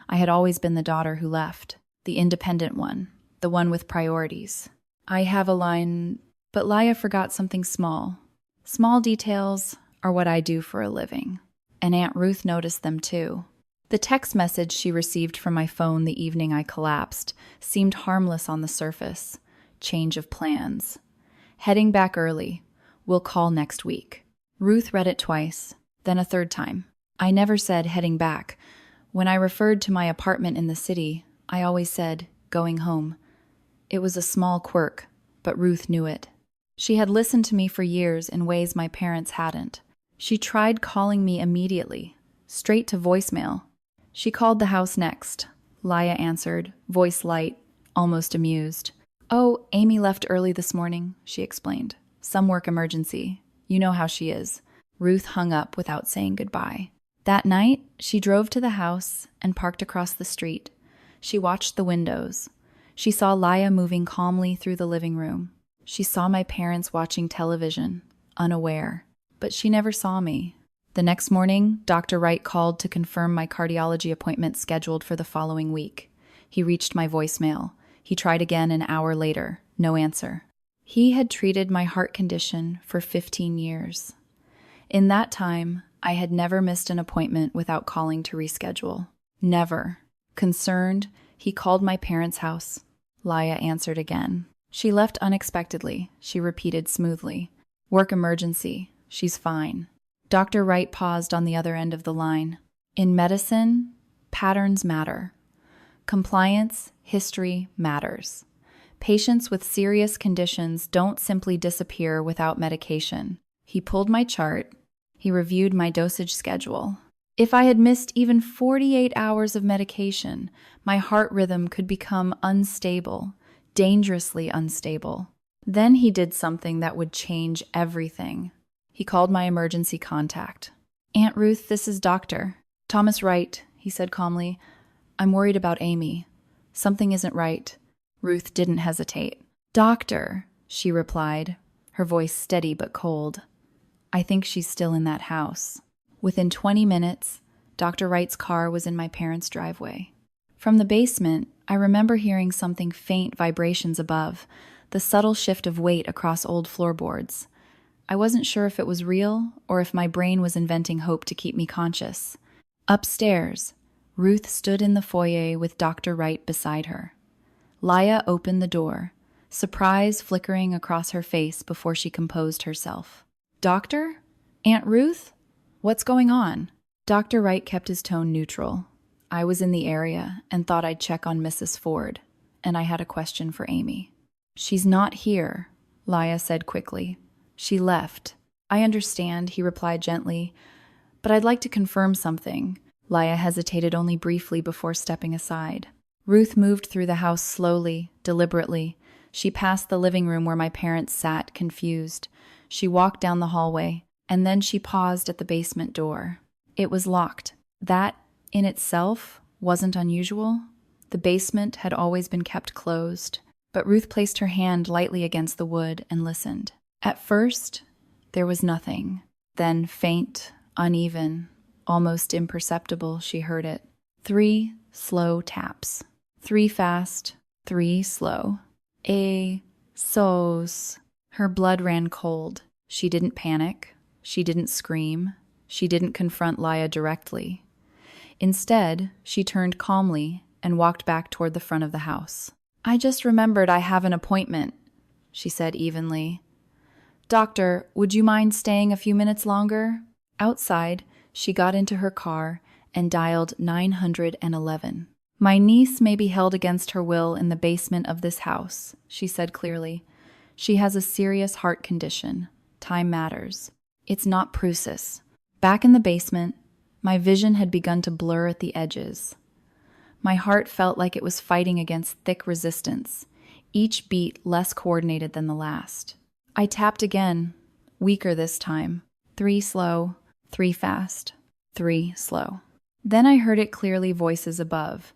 I had always been the daughter who left, the independent one, the one with priorities. I have a line, but Leia forgot something small. Small details are what I do for a living, and Aunt Ruth noticed them too. The text message she received from my phone the evening I collapsed seemed harmless on the surface. Change of plans. Heading back early. We'll call next week. Ruth read it twice, then a third time. I never said heading back. When I referred to my apartment in the city, I always said going home. It was a small quirk, but Ruth knew it. She had listened to me for years in ways my parents hadn't. She tried calling me immediately, straight to voicemail. She called the house next. Leia answered, voice light, almost amused. "Oh, Amy left early this morning," she explained. "Some work emergency. You know how she is." Ruth hung up without saying goodbye. That night, she drove to the house and parked across the street. She watched the windows. She saw Leia moving calmly through the living room. She saw my parents watching television, unaware. But she never saw me. The next morning, Dr. Wright called to confirm my cardiology appointment scheduled for the following week. He reached my voicemail. He tried again an hour later. No answer. He had treated my heart condition for 15 years. In that time, I had never missed an appointment without calling to reschedule. Never. Concerned, he called my parents' house. Leia answered again. She left unexpectedly, she repeated smoothly. Work emergency. She's fine. Dr. Wright paused on the other end of the line. In medicine, patterns matter. Compliance, history matters. Patients with serious conditions don't simply disappear without medication. He pulled my chart. He reviewed my dosage schedule. If I had missed even 48 hours of medication, my heart rhythm could become unstable, dangerously unstable. Then he did something that would change everything. He called my emergency contact. "Aunt Ruth, this is Dr. Thomas Wright," he said calmly. "I'm worried about Amy. Something isn't right." Ruth didn't hesitate. "Doctor," she replied, her voice steady but cold. "I think she's still in that house." Within 20 minutes, Dr. Wright's car was in my parents' driveway. From the basement, I remember hearing something faint vibrations above, the subtle shift of weight across old floorboards. I wasn't sure if it was real or if my brain was inventing hope to keep me conscious. Upstairs, Ruth stood in the foyer with Dr. Wright beside her. Laya opened the door, surprise flickering across her face before she composed herself. "Doctor? Aunt Ruth? What's going on?" Dr. Wright kept his tone neutral. I was in the area and thought I'd check on Mrs. Ford, and I had a question for Amy. "She's not here," Laya said quickly. "She left." "I understand," he replied gently, "but I'd like to confirm something." Laya hesitated only briefly before stepping aside. Ruth moved through the house slowly, deliberately. She passed the living room where my parents sat, confused. She walked down the hallway, and then she paused at the basement door. It was locked. That, in itself, wasn't unusual. The basement had always been kept closed, but Ruth placed her hand lightly against the wood and listened. At first, there was nothing. Then, faint, uneven, almost imperceptible, she heard it. 3 slow taps. 3 fast, 3 slow. Sos. Her blood ran cold. She didn't panic. She didn't scream. She didn't confront Laya directly. Instead, she turned calmly and walked back toward the front of the house. "I just remembered I have an appointment," she said evenly. "Doctor, would you mind staying a few minutes longer?" Outside, she got into her car and dialed 911. "My niece may be held against her will in the basement of this house," she said clearly. "She has a serious heart condition. Time matters. It's not prusis." Back in the basement, my vision had begun to blur at the edges. My heart felt like it was fighting against thick resistance, each beat less coordinated than the last. I tapped again, weaker this time. 3 slow, 3 fast, 3 slow. Then I heard it clearly, voices above.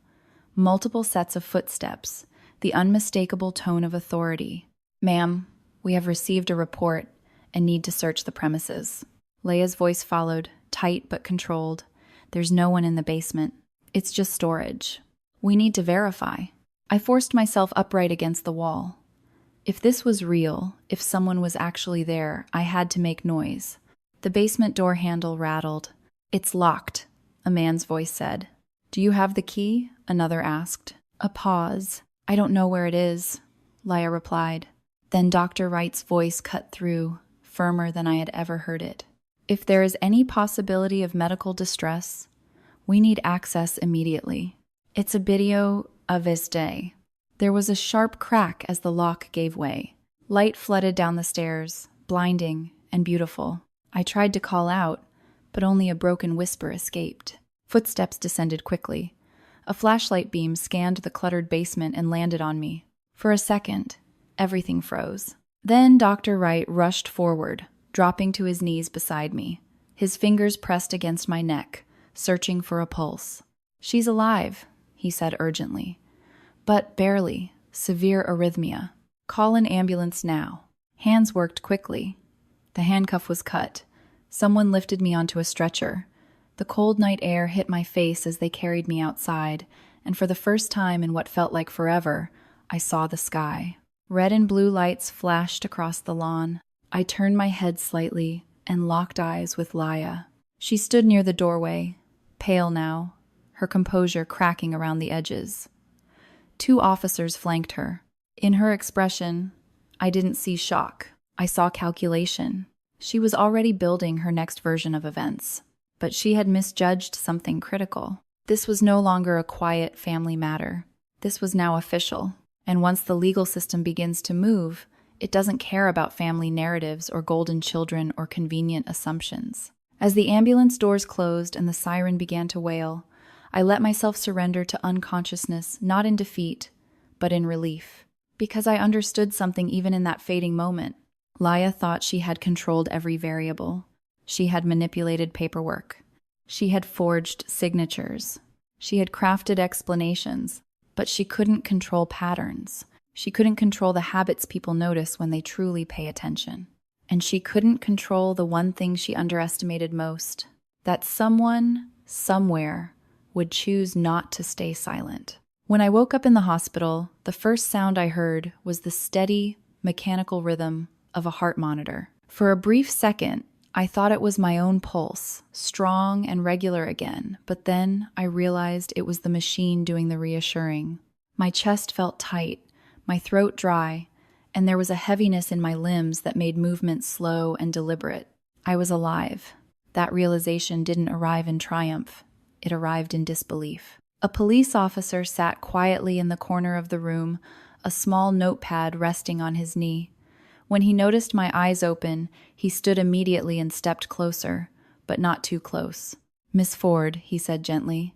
Multiple sets of footsteps, the unmistakable tone of authority. "Ma'am, we have received a report and need to search the premises." Leia's voice followed, tight but controlled. "There's no one in the basement. It's just storage. We need to verify." I forced myself upright against the wall. If this was real, if someone was actually there, I had to make noise. The basement door handle rattled. "It's locked," a man's voice said. "Do you have the key?" another asked. A pause. "I don't know where it is," Laya replied. Then Dr. Wright's voice cut through, firmer than I had ever heard it. "If there is any possibility of medical distress, we need access immediately. It's a video of this day." There was a sharp crack as the lock gave way. Light flooded down the stairs, blinding and beautiful. I tried to call out, but only a broken whisper escaped. Footsteps descended quickly. A flashlight beam scanned the cluttered basement and landed on me. For a second, everything froze. Then Dr. Wright rushed forward, dropping to his knees beside me. His fingers pressed against my neck, searching for a pulse. "She's alive," he said urgently. "But barely. Severe arrhythmia. Call an ambulance now." Hands worked quickly. The handcuff was cut. Someone lifted me onto a stretcher. The cold night air hit my face as they carried me outside, and for the first time in what felt like forever, I saw the sky. Red and blue lights flashed across the lawn. I turned my head slightly and locked eyes with Laya. She stood near the doorway, pale now, her composure cracking around the edges. 2 officers flanked her. In her expression, I didn't see shock. I saw calculation. She was already building her next version of events. But she had misjudged something critical. This was no longer a quiet family matter. This was now official. And once the legal system begins to move, it doesn't care about family narratives or golden children or convenient assumptions. As the ambulance doors closed and the siren began to wail, I let myself surrender to unconsciousness, not in defeat, but in relief. Because I understood something even in that fading moment. Laya thought she had controlled every variable. She had manipulated paperwork. She had forged signatures. She had crafted explanations. But she couldn't control patterns. She couldn't control the habits people notice when they truly pay attention. And she couldn't control the one thing she underestimated most, that someone, somewhere, would choose not to stay silent. When I woke up in the hospital, the first sound I heard was the steady, mechanical rhythm of a heart monitor. For a brief second, I thought it was my own pulse, strong and regular again, but then I realized it was the machine doing the reassuring. My chest felt tight, my throat dry, and there was a heaviness in my limbs that made movement slow and deliberate. I was alive. That realization didn't arrive in triumph. It arrived in disbelief. A police officer sat quietly in the corner of the room, a small notepad resting on his knee. When he noticed my eyes open, he stood immediately and stepped closer, but not too close. "Miss Ford," he said gently,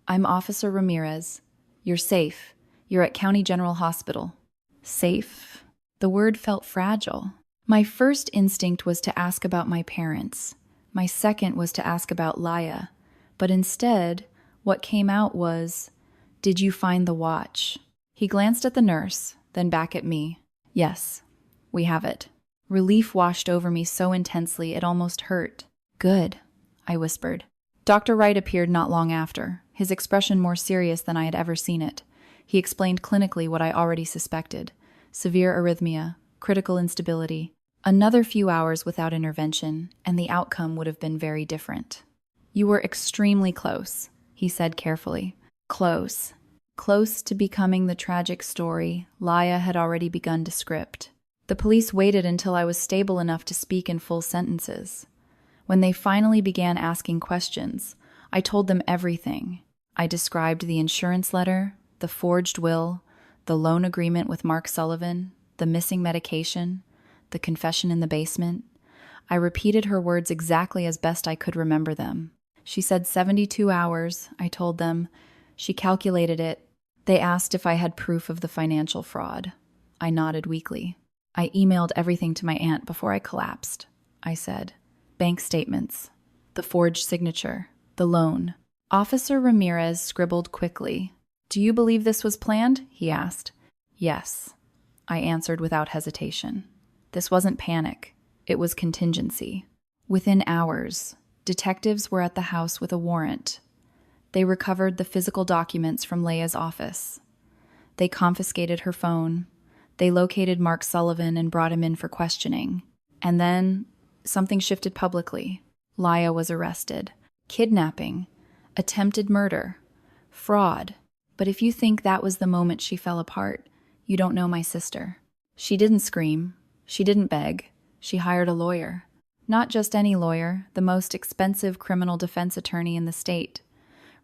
"I'm Officer Ramirez. You're safe. You're at County General Hospital." Safe? The word felt fragile. My first instinct was to ask about my parents. My second was to ask about Laya. But instead, what came out was, "Did you find the watch?" He glanced at the nurse, then back at me. "Yes. We have it." Relief washed over me so intensely it almost hurt. "Good," I whispered. Dr. Wright appeared not long after, his expression more serious than I had ever seen it. He explained clinically what I already suspected: severe arrhythmia, critical instability. Another few hours without intervention, and the outcome would have been very different. "You were extremely close," he said carefully. Close. Close to becoming the tragic story Laya had already begun to script. The police waited until I was stable enough to speak in full sentences. When they finally began asking questions, I told them everything. I described the insurance letter, the forged will, the loan agreement with Mark Sullivan, the missing medication, the confession in the basement. I repeated her words exactly as best I could remember them. She said 72 hours, I told them. She calculated it. They asked if I had proof of the financial fraud. I nodded weakly. "I emailed everything to my aunt before I collapsed," I said. "Bank statements, the forged signature, the loan." Officer Ramirez scribbled quickly. "Do you believe this was planned?" he asked. "Yes," I answered without hesitation. This wasn't panic. It was contingency. Within hours, detectives were at the house with a warrant. They recovered the physical documents from Laya's office. They confiscated her phone. They located Mark Sullivan and brought him in for questioning. And then something shifted publicly. Laya was arrested. Kidnapping. Attempted murder. Fraud. But if you think that was the moment she fell apart, you don't know my sister. She didn't scream. She didn't beg. She hired a lawyer. Not just any lawyer, the most expensive criminal defense attorney in the state.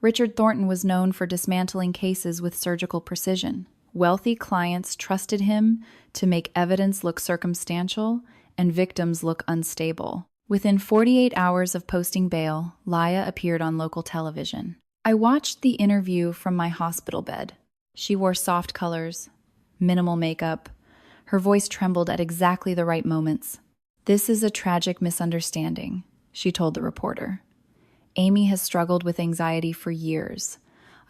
Richard Thornton was known for dismantling cases with surgical precision. Wealthy clients trusted him to make evidence look circumstantial and victims look unstable. Within 48 hours of posting bail, Laya appeared on local television. I watched the interview from my hospital bed. She wore soft colors, minimal makeup. Her voice trembled at exactly the right moments. "This is a tragic misunderstanding," she told the reporter. "Amy has struggled with anxiety for years.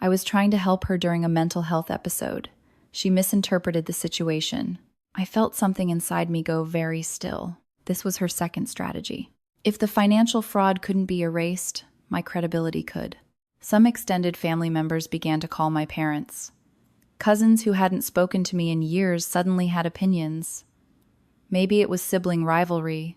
I was trying to help her during a mental health episode. She misinterpreted the situation. I felt something inside me go very still." This was her second strategy. If the financial fraud couldn't be erased, my credibility could. Some extended family members began to call my parents. Cousins who hadn't spoken to me in years suddenly had opinions. Maybe it was sibling rivalry.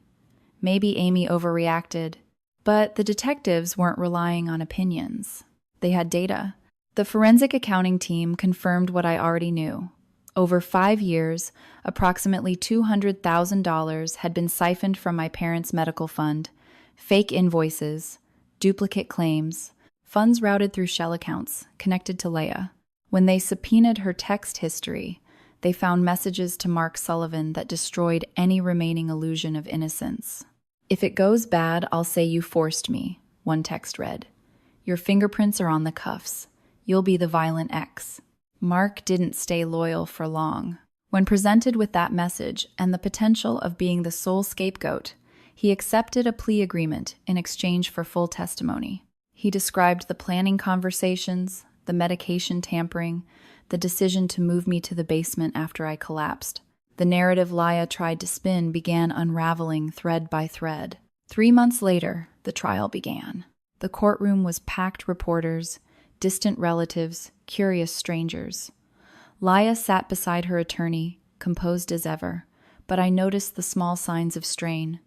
Maybe Amy overreacted. But the detectives weren't relying on opinions. They had data. The forensic accounting team confirmed what I already knew. Over 5 years, approximately $200,000 had been siphoned from my parents' medical fund, fake invoices, duplicate claims, funds routed through shell accounts connected to Laya. When they subpoenaed her text history, they found messages to Mark Sullivan that destroyed any remaining illusion of innocence. If it goes bad, I'll say you forced me, one text read. Your fingerprints are on the cuffs. You'll be the violent ex. Mark didn't stay loyal for long. When presented with that message and the potential of being the sole scapegoat, he accepted a plea agreement in exchange for full testimony. He described the planning conversations, the medication tampering, the decision to move me to the basement after I collapsed. The narrative Laya tried to spin began unraveling thread by thread. 3 months later, the trial began. The courtroom was packed reporters, distant relatives, curious strangers. Laya sat beside her attorney, composed as ever, but I noticed the small signs of strain.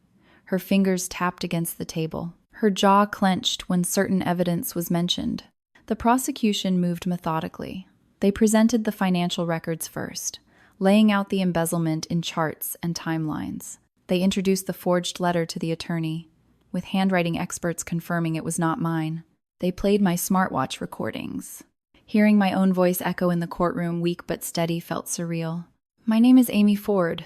Her fingers tapped against the table. Her jaw clenched when certain evidence was mentioned. The prosecution moved methodically. They presented the financial records first, laying out the embezzlement in charts and timelines. They introduced the forged letter to the attorney, with handwriting experts confirming it was not mine. They played my smartwatch recordings. Hearing my own voice echo in the courtroom, weak but steady, felt surreal. My name is Amy Ford.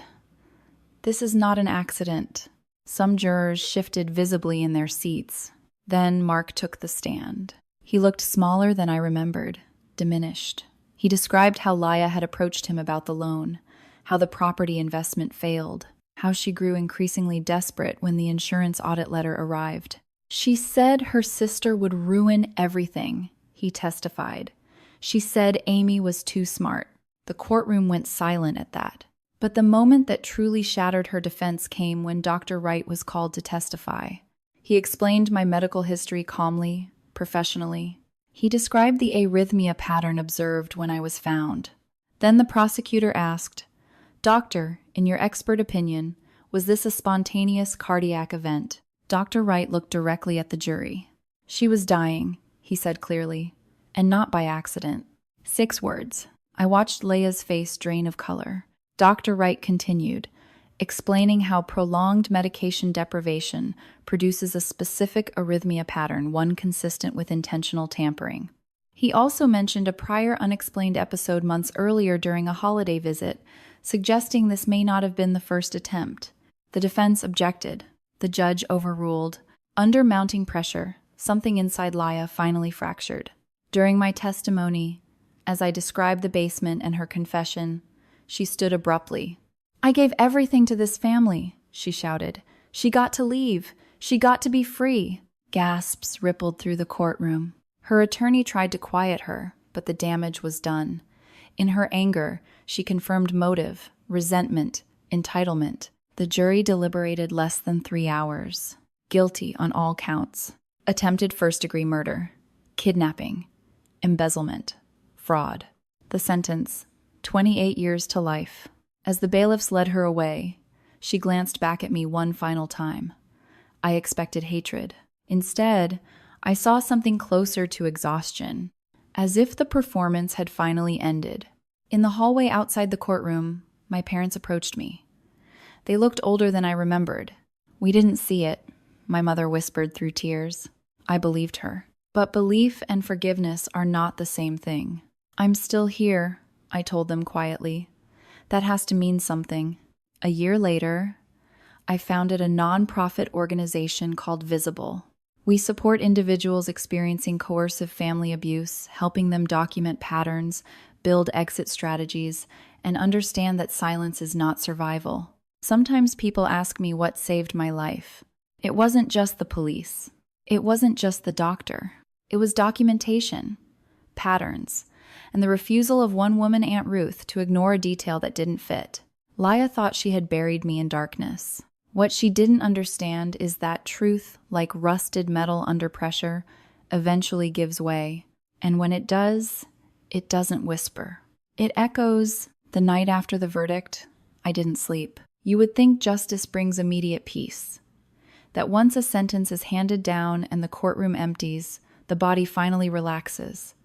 This is not an accident. Some jurors shifted visibly in their seats. Then Mark took the stand. He looked smaller than I remembered, diminished. He described how Laya had approached him about the loan, how the property investment failed, how she grew increasingly desperate when the insurance audit letter arrived. She said her sister would ruin everything, he testified. She said Amy was too smart. The courtroom went silent at that. But the moment that truly shattered her defense came when Dr. Wright was called to testify. He explained my medical history calmly, professionally. He described the arrhythmia pattern observed when I was found. Then the prosecutor asked, "Doctor, in your expert opinion, was this a spontaneous cardiac event?" Dr. Wright looked directly at the jury. "She was dying," he said clearly, "and not by accident." 6 words. I watched Leia's face drain of color. Dr. Wright continued, explaining how prolonged medication deprivation produces a specific arrhythmia pattern, one consistent with intentional tampering. He also mentioned a prior unexplained episode months earlier during a holiday visit, suggesting this may not have been the first attempt. The defense objected. The judge overruled. Under mounting pressure, something inside Laya finally fractured. During my testimony, as I described the basement and her confession, she stood abruptly. "I gave everything to this family," she shouted. "She got to leave. She got to be free." Gasps rippled through the courtroom. Her attorney tried to quiet her, but the damage was done. In her anger, she confirmed motive, resentment, entitlement. The jury deliberated less than 3 hours. Guilty on all counts. Attempted first-degree murder, kidnapping, embezzlement, fraud. The sentence, 28 years to life. As the bailiffs led her away, she glanced back at me one final time. I expected hatred. Instead, I saw something closer to exhaustion, as if the performance had finally ended. In the hallway outside the courtroom, my parents approached me. They looked older than I remembered. "We didn't see it," my mother whispered through tears. I believed her. But belief and forgiveness are not the same thing. "I'm still here," I told them quietly. "That has to mean something." A year later, I founded a nonprofit organization called Visible. We support individuals experiencing coercive family abuse, helping them document patterns, build exit strategies, and understand that silence is not survival. Sometimes people ask me what saved my life. It wasn't just the police. It wasn't just the doctor. It was documentation, patterns, and the refusal of one woman, Aunt Ruth, to ignore a detail that didn't fit. Laya thought she had buried me in darkness. What she didn't understand is that truth, like rusted metal under pressure, eventually gives way. And when it does, it doesn't whisper. It echoes. The night after the verdict, I didn't sleep. You would think justice brings immediate peace. That once a sentence is handed down and the courtroom empties, the body finally relaxes.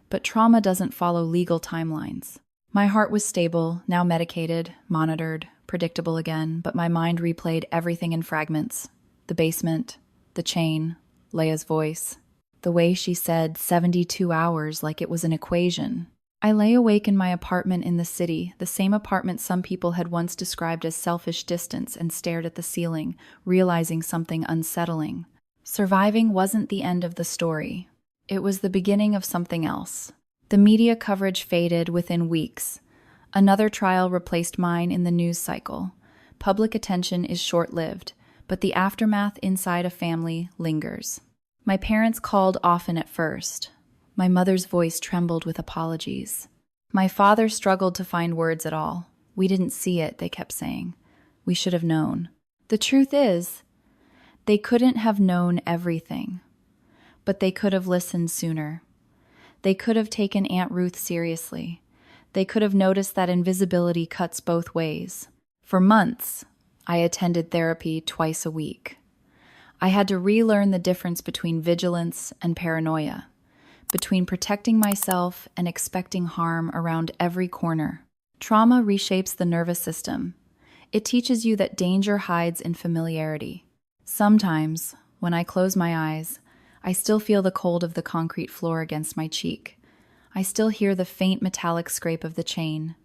But trauma doesn't follow legal timelines. My heart was stable, now medicated, monitored, predictable again, but my mind replayed everything in fragments. The basement, the chain, Leia's voice, the way she said 72 hours like it was an equation. I lay awake in my apartment in the city, the same apartment some people had once described as selfish distance, and stared at the ceiling, realizing something unsettling. Surviving wasn't the end of the story. It was the beginning of something else. The media coverage faded within weeks. Another trial replaced mine in the news cycle. Public attention is short-lived, but the aftermath inside a family lingers. My parents called often at first. My mother's voice trembled with apologies. My father struggled to find words at all. We didn't see it, they kept saying. We should have known. The truth is, they couldn't have known everything, but they could have listened sooner. They could have taken Aunt Ruth seriously. They could have noticed that invisibility cuts both ways. For months, I attended therapy twice a week. I had to relearn the difference between vigilance and paranoia, between protecting myself and expecting harm around every corner. Trauma reshapes the nervous system. It teaches you that danger hides in familiarity. Sometimes, when I close my eyes, I still feel the cold of the concrete floor against my cheek. I still hear the faint metallic scrape of the chain.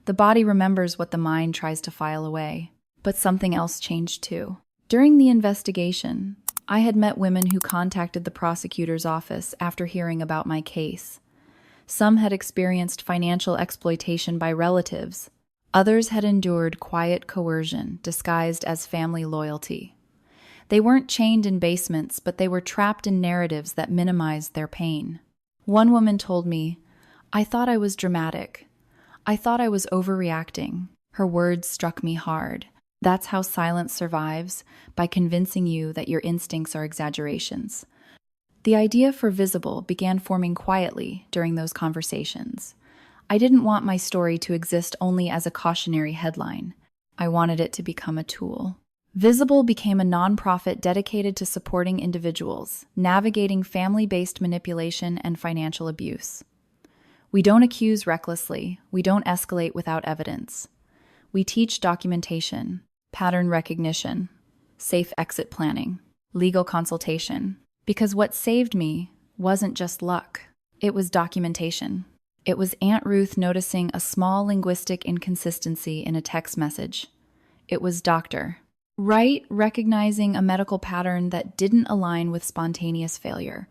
The body remembers what the mind tries to file away. But something else changed too. During the investigation, I had met women who contacted the prosecutor's office after hearing about my case. Some had experienced financial exploitation by relatives. Others had endured quiet coercion disguised as family loyalty. They weren't chained in basements, but they were trapped in narratives that minimized their pain. One woman told me, "I thought I was dramatic. I thought I was overreacting." Her words struck me hard. That's how silence survives, by convincing you that your instincts are exaggerations. The idea for visible began forming quietly during those conversations. I didn't want my story to exist only as a cautionary headline. I wanted it to become a tool. Visible became a nonprofit dedicated to supporting individuals, navigating family-based manipulation and financial abuse. We don't accuse recklessly. We don't escalate without evidence. We teach documentation, pattern recognition, safe exit planning, legal consultation. Because what saved me wasn't just luck. It was documentation. It was Aunt Ruth noticing a small linguistic inconsistency in a text message. It was Dr. Wright recognizing a medical pattern that didn't align with spontaneous failure.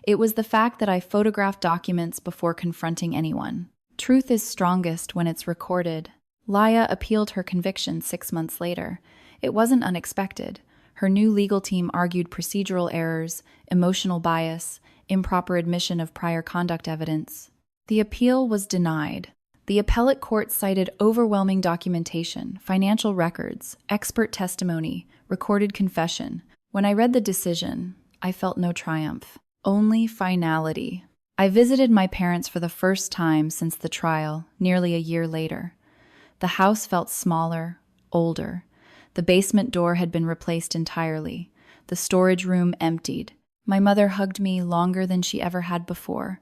It was the fact that I photographed documents before confronting anyone. Truth is strongest when it's recorded. Laya appealed her conviction 6 months later. It wasn't unexpected. Her new legal team argued procedural errors, emotional bias, improper admission of prior conduct evidence. The appeal was denied. The appellate court cited overwhelming documentation, financial records, expert testimony, recorded confession. When I read the decision, I felt no triumph, only finality. I visited my parents for the first time since the trial, nearly a year later. The house felt smaller, older. The basement door had been replaced entirely. The storage room emptied. My mother hugged me longer than she ever had before.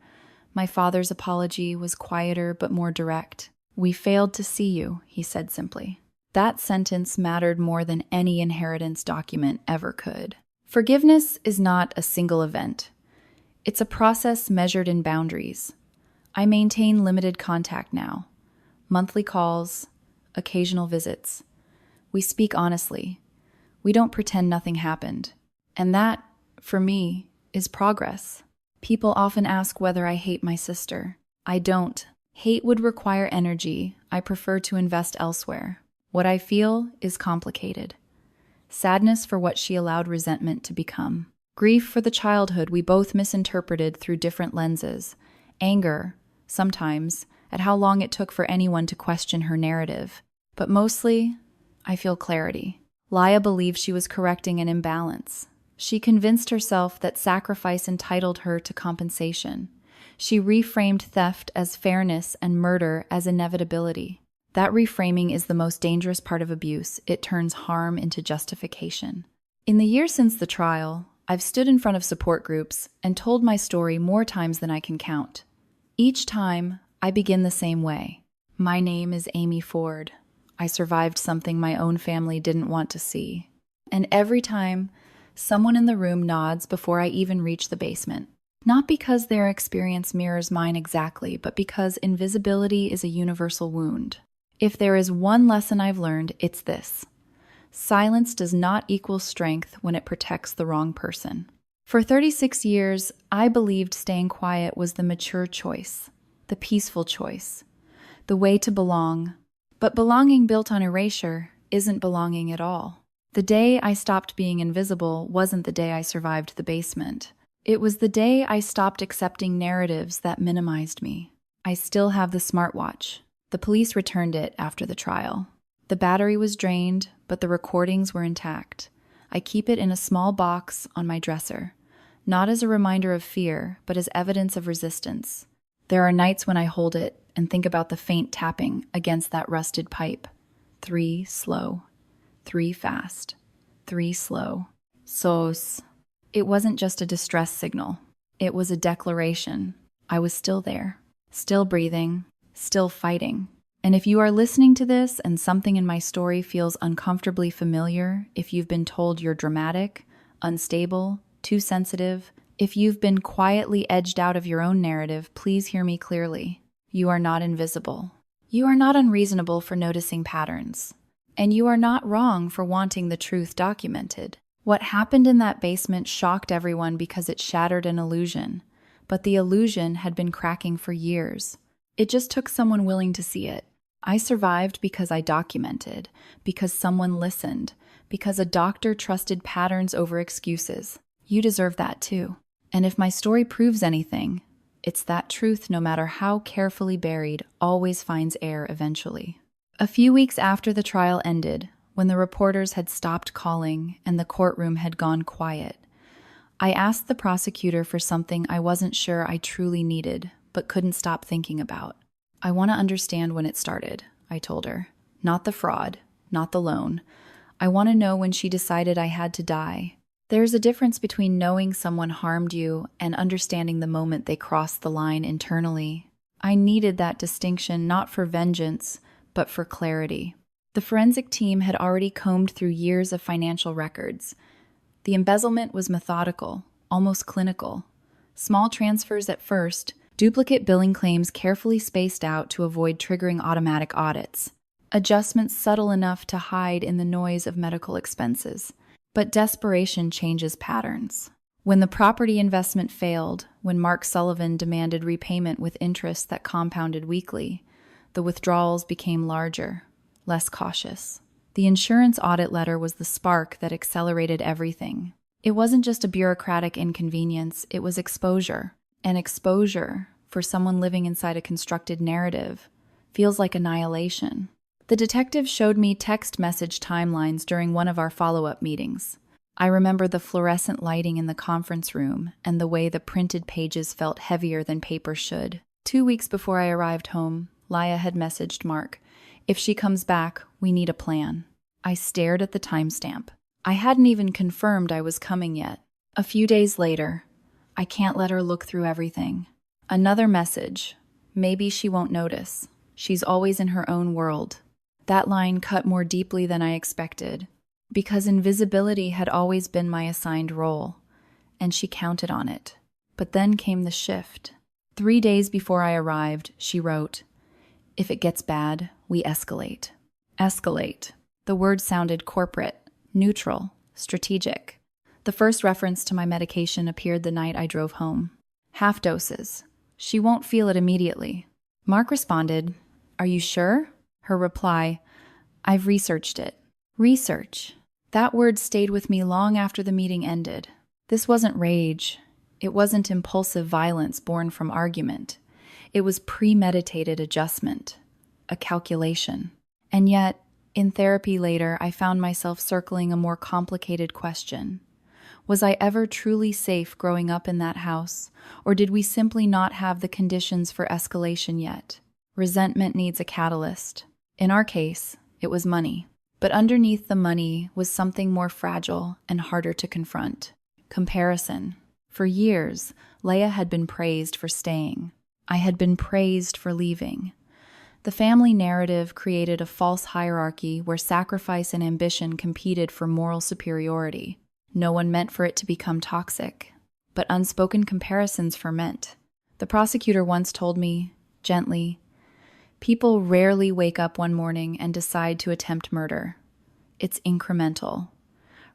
My father's apology was quieter but more direct. "We failed to see you," he said simply. That sentence mattered more than any inheritance document ever could. Forgiveness is not a single event. It's a process measured in boundaries. I maintain limited contact now. Monthly calls, occasional visits. We speak honestly. We don't pretend nothing happened. And that, for me, is progress. People often ask whether I hate my sister. I don't. Hate would require energy. I prefer to invest elsewhere. What I feel is complicated. Sadness for what she allowed resentment to become. Grief for the childhood we both misinterpreted through different lenses. Anger, sometimes, at how long it took for anyone to question her narrative. But mostly, I feel clarity. Laya believed she was correcting an imbalance. She convinced herself that sacrifice entitled her to compensation. She reframed theft as fairness and murder as inevitability. That reframing is the most dangerous part of abuse. It turns harm into justification. In the year since the trial, I've stood in front of support groups and told my story more times than I can count. Each time, I begin the same way. My name is Amy Ford. I survived something my own family didn't want to see. And every time, someone in the room nods before I even reach the basement. Not because their experience mirrors mine exactly, but because invisibility is a universal wound. If there is one lesson I've learned, it's this: silence does not equal strength when it protects the wrong person. For 36 years, I believed staying quiet was the mature choice, the peaceful choice, the way to belong. But belonging built on erasure isn't belonging at all. The day I stopped being invisible wasn't the day I survived the basement. It was the day I stopped accepting narratives that minimized me. I still have the smartwatch. The police returned it after the trial. The battery was drained, but the recordings were intact. I keep it in a small box on my dresser, not as a reminder of fear, but as evidence of resistance. There are nights when I hold it and think about the faint tapping against that rusted pipe. 3 slow, 3 fast, 3 slow. Sos. It wasn't just a distress signal. It was a declaration. I was still there, still breathing, still fighting. And if you are listening to this and something in my story feels uncomfortably familiar, if you've been told you're dramatic, unstable, too sensitive, if you've been quietly edged out of your own narrative, please hear me clearly. You are not invisible. You are not unreasonable for noticing patterns. And you are not wrong for wanting the truth documented. What happened in that basement shocked everyone because it shattered an illusion, but the illusion had been cracking for years. It just took someone willing to see it. I survived because I documented, because someone listened, because a doctor trusted patterns over excuses. You deserve that too. And if my story proves anything, it's that truth, no matter how carefully buried, always finds air eventually. A few weeks after the trial ended, when the reporters had stopped calling and the courtroom had gone quiet, I asked the prosecutor for something I wasn't sure I truly needed, but couldn't stop thinking about. I want to understand when it started, I told her. Not the fraud, not the loan. I want to know when she decided I had to die. There's a difference between knowing someone harmed you and understanding the moment they crossed the line internally. I needed that distinction not for vengeance, but for clarity. The forensic team had already combed through years of financial records. The embezzlement was methodical, almost clinical. Small transfers at first, duplicate billing claims carefully spaced out to avoid triggering automatic audits. Adjustments subtle enough to hide in the noise of medical expenses. But desperation changes patterns. When the property investment failed, when Mark Sullivan demanded repayment with interest that compounded weekly, the withdrawals became larger, less cautious. The insurance audit letter was the spark that accelerated everything. It wasn't just a bureaucratic inconvenience, it was exposure. And exposure, for someone living inside a constructed narrative, feels like annihilation. The detective showed me text message timelines during one of our follow-up meetings. I remember the fluorescent lighting in the conference room and the way the printed pages felt heavier than paper should. 2 weeks before I arrived home, Laya had messaged Mark, "If she comes back, we need a plan." I stared at the timestamp. I hadn't even confirmed I was coming yet. A few days later, "I can't let her look through everything." Another message. "Maybe she won't notice. She's always in her own world." That line cut more deeply than I expected, because invisibility had always been my assigned role, and she counted on it. But then came the shift. 3 days before I arrived, she wrote, "If it gets bad, we escalate." Escalate. The word sounded corporate, neutral, strategic. The first reference to my medication appeared the night I drove home. Half doses. She won't feel it immediately. Mark responded, "Are you sure?" Her reply, "I've researched it." Research. That word stayed with me long after the meeting ended. This wasn't rage. It wasn't impulsive violence born from argument. It was premeditated adjustment, a calculation. And yet, in therapy later, I found myself circling a more complicated question. Was I ever truly safe growing up in that house, or did we simply not have the conditions for escalation yet? Resentment needs a catalyst. In our case, it was money. But underneath the money was something more fragile and harder to confront. Comparison. For years, Leia had been praised for staying. I had been praised for leaving. The family narrative created a false hierarchy where sacrifice and ambition competed for moral superiority. No one meant for it to become toxic. but unspoken comparisons ferment. The prosecutor once told me, gently, people rarely wake up one morning and decide to attempt murder. It's incremental.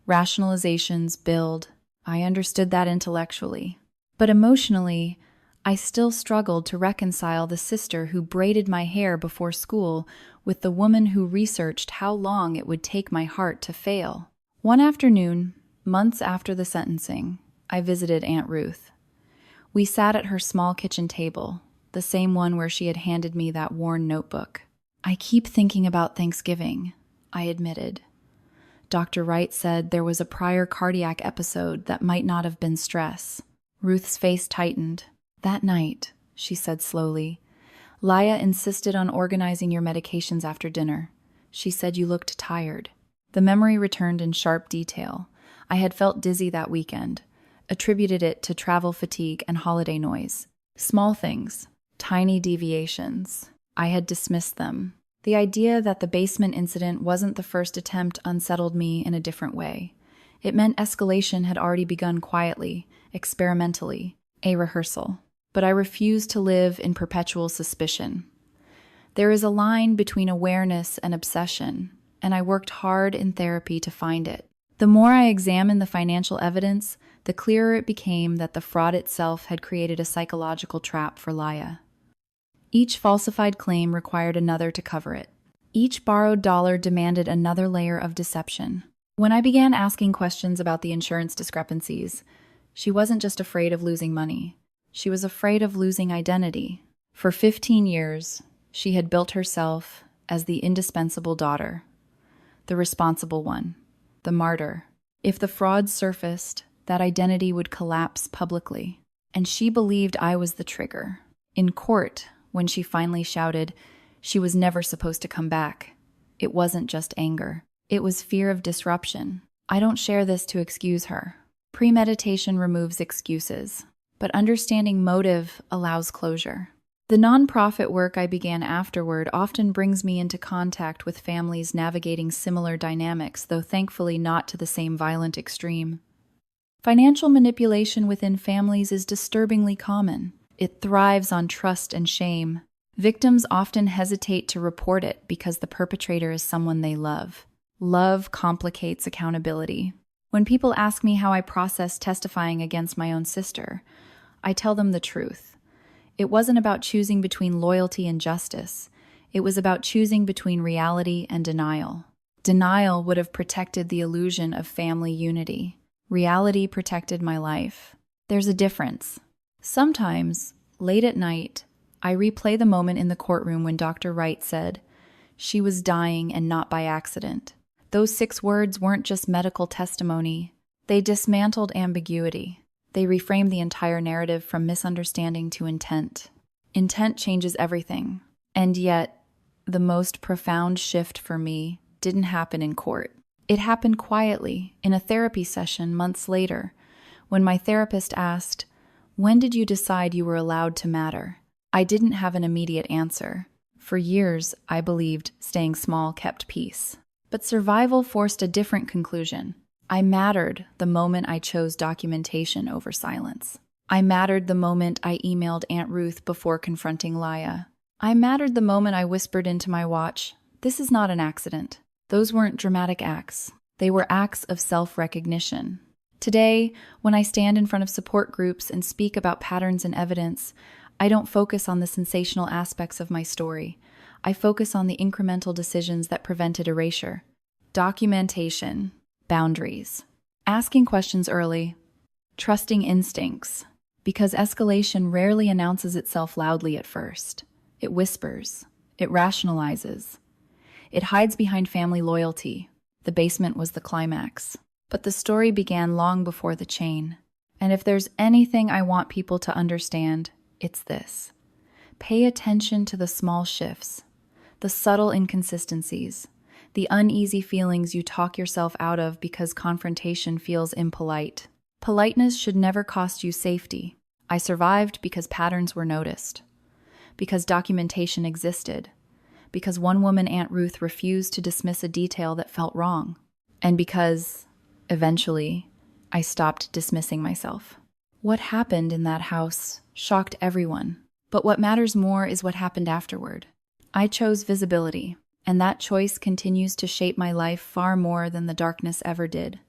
Rationalizations build. I understood that intellectually. But emotionally, I still struggled to reconcile the sister who braided my hair before school with the woman who researched how long it would take my heart to fail. One afternoon, months after the sentencing, I visited Aunt Ruth. We sat at her small kitchen table, the same one where she had handed me that worn notebook. I keep thinking about Thanksgiving, I admitted. Dr. Wright said there was a prior cardiac episode that might not have been stress. Ruth's face tightened. That night, she said slowly, Laya insisted on organizing your medications after dinner. She said you looked tired. The memory returned in sharp detail. I had felt dizzy that weekend, attributed it to travel fatigue and holiday noise. Small things, tiny deviations. I had dismissed them. The idea that the basement incident wasn't the first attempt unsettled me in a different way. It meant escalation had already begun quietly, experimentally, a rehearsal. But I refused to live in perpetual suspicion. There is a line between awareness and obsession, and I worked hard in therapy to find it. The more I examined the financial evidence, the clearer it became that the fraud itself had created a psychological trap for Laya. Each falsified claim required another to cover it. Each borrowed dollar demanded another layer of deception. When I began asking questions about the insurance discrepancies, she wasn't just afraid of losing money. She was afraid of losing identity. For 15 years, she had built herself as the indispensable daughter, the responsible one, the martyr. If the fraud surfaced, that identity would collapse publicly. And she believed I was the trigger. In court, when she finally shouted, she was never supposed to come back. It wasn't just anger. It was fear of disruption. I don't share this to excuse her. Premeditation removes excuses, but understanding motive allows closure. The nonprofit work I began afterward often brings me into contact with families navigating similar dynamics, though thankfully not to the same violent extreme. Financial manipulation within families is disturbingly common. It thrives on trust and shame. Victims often hesitate to report it because the perpetrator is someone they love. Love complicates accountability. When people ask me how I process testifying against my own sister, I tell them the truth. It wasn't about choosing between loyalty and justice. It was about choosing between reality and denial. Denial would have protected the illusion of family unity. Reality protected my life. There's a difference. Sometimes, late at night, I replay the moment in the courtroom when Dr. Wright said, "She was dying and not by accident." Those 6 words weren't just medical testimony. They dismantled ambiguity. They reframed the entire narrative from misunderstanding to intent. Intent changes everything. And yet, the most profound shift for me didn't happen in court. It happened quietly, in a therapy session months later, when my therapist asked, "When did you decide you were allowed to matter?" I didn't have an immediate answer. For years, I believed staying small kept peace. But survival forced a different conclusion. I mattered the moment I chose documentation over silence. I mattered the moment I emailed Aunt Ruth before confronting Laya. I mattered the moment I whispered into my watch, "This is not an accident." Those weren't dramatic acts. They were acts of self-recognition. Today, when I stand in front of support groups and speak about patterns and evidence, I don't focus on the sensational aspects of my story. I focus on the incremental decisions that prevented erasure. Documentation, boundaries, asking questions early, trusting instincts, because escalation rarely announces itself loudly at first. It whispers, it rationalizes. It hides behind family loyalty. The basement was the climax. But the story began long before the chain. And if there's anything I want people to understand, it's this. Pay attention to the small shifts, the subtle inconsistencies, the uneasy feelings you talk yourself out of because confrontation feels impolite. Politeness should never cost you safety. I survived because patterns were noticed, because documentation existed, because one woman, Aunt Ruth, refused to dismiss a detail that felt wrong, and because, eventually, I stopped dismissing myself. What happened in that house shocked everyone, but what matters more is what happened afterward. I chose visibility, and that choice continues to shape my life far more than the darkness ever did.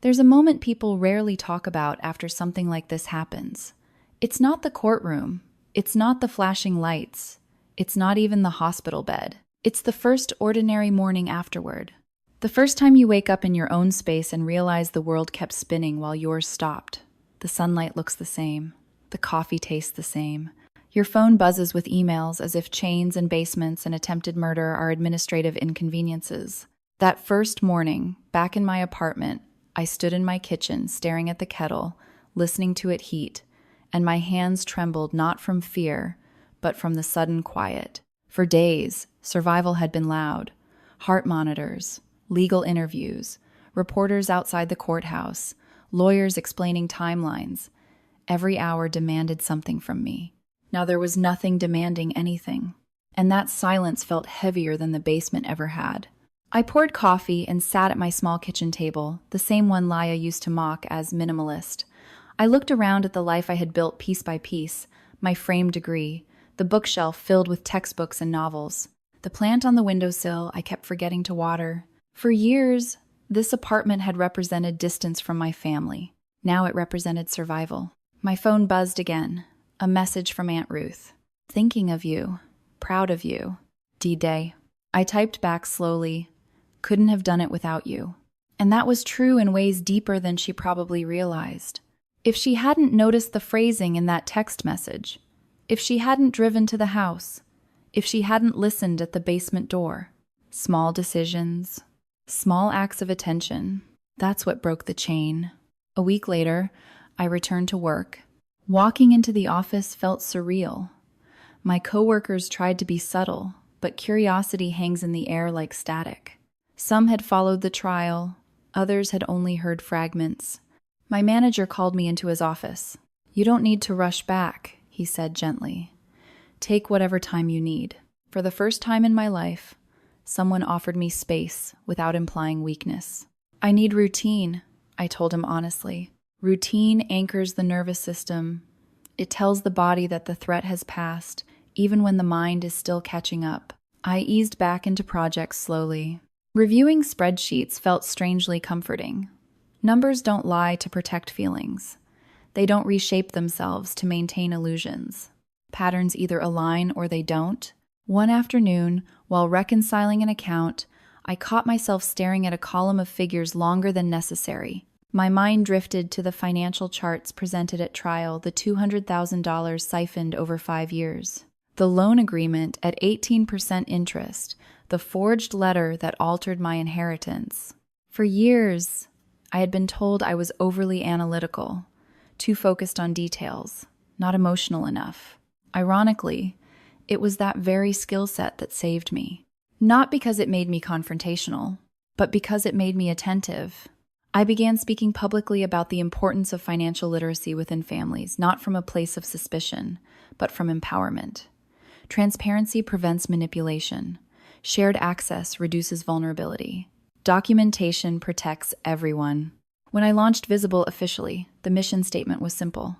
There's a moment people rarely talk about after something like this happens. It's not the courtroom. It's not the flashing lights. It's not even the hospital bed. It's the first ordinary morning afterward. The first time you wake up in your own space and realize the world kept spinning while yours stopped. The sunlight looks the same. The coffee tastes the same. Your phone buzzes with emails as if chains and basements and attempted murder are administrative inconveniences. That first morning, back in my apartment, I stood in my kitchen staring at the kettle, listening to it heat, and my hands trembled not from fear, but from the sudden quiet. For days, survival had been loud. Heart monitors, legal interviews, reporters outside the courthouse, lawyers explaining timelines. Every hour demanded something from me. Now there was nothing demanding anything, and that silence felt heavier than the basement ever had. I poured coffee and sat at my small kitchen table, the same one Laya used to mock as minimalist. I looked around at the life I had built piece by piece, my framed degree, the bookshelf filled with textbooks and novels, the plant on the windowsill I kept forgetting to water. For years, this apartment had represented distance from my family. Now it represented survival. My phone buzzed again, a message from Aunt Ruth. Thinking of you, proud of you, D-Day. I typed back slowly, couldn't have done it without you. And that was true in ways deeper than she probably realized. If she hadn't noticed the phrasing in that text message, if she hadn't driven to the house, if she hadn't listened at the basement door, small decisions, small acts of attention, that's what broke the chain. A week later, I returned to work. Walking into the office felt surreal. My coworkers tried to be subtle, but curiosity hangs in the air like static. Some had followed the trial, others had only heard fragments. My manager called me into his office. "You don't need to rush back," he said gently. "Take whatever time you need." For the first time in my life, someone offered me space without implying weakness. "I need routine," I told him honestly. Routine anchors the nervous system. It tells the body that the threat has passed, even when the mind is still catching up. I eased back into projects slowly. Reviewing spreadsheets felt strangely comforting. Numbers don't lie to protect feelings. They don't reshape themselves to maintain illusions. Patterns either align or they don't. One afternoon, while reconciling an account, I caught myself staring at a column of figures longer than necessary. My mind drifted to the financial charts presented at trial, the $200,000 siphoned over 5 years. The loan agreement at 18% interest, the forged letter that altered my inheritance. For years, I had been told I was overly analytical, too focused on details, not emotional enough. Ironically, it was that very skill set that saved me. Not because it made me confrontational, but because it made me attentive. I began speaking publicly about the importance of financial literacy within families, not from a place of suspicion, but from empowerment. Transparency prevents manipulation. Shared access reduces vulnerability. Documentation protects everyone. When I launched Visible officially, the mission statement was simple.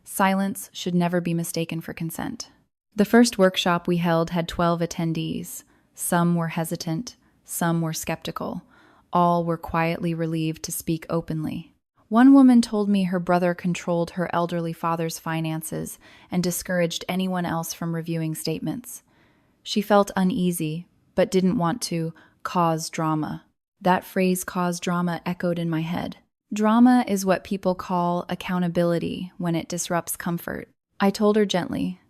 Silence should never be mistaken for consent. The first workshop we held had 12 attendees. Some were hesitant, some were skeptical. All were quietly relieved to speak openly. One woman told me her brother controlled her elderly father's finances and discouraged anyone else from reviewing statements. She felt uneasy, but didn't want to cause drama. That phrase, cause drama, echoed in my head. Drama is what people call accountability when it disrupts comfort. I told her gently,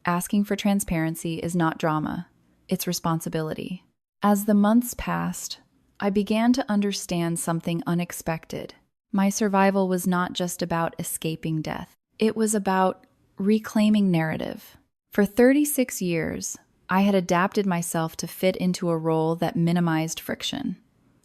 asking for transparency is not drama, it's responsibility. As the months passed, I began to understand something unexpected. My survival was not just about escaping death. It was about reclaiming narrative. For 36 years, I had adapted myself to fit into a role that minimized friction.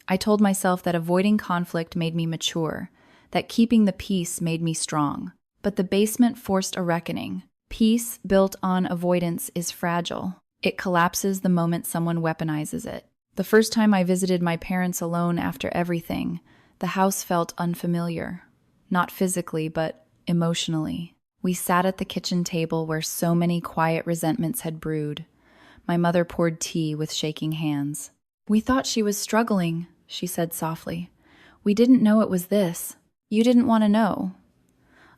I told myself that avoiding conflict made me mature, that keeping the peace made me strong. But the basement forced a reckoning. Peace built on avoidance is fragile. It collapses the moment someone weaponizes it. The first time I visited my parents alone after everything, the house felt unfamiliar. Not physically, but emotionally. We sat at the kitchen table where so many quiet resentments had brewed. My mother poured tea with shaking hands. "We thought she was struggling," she said softly. "We didn't know it was this. You didn't want to know."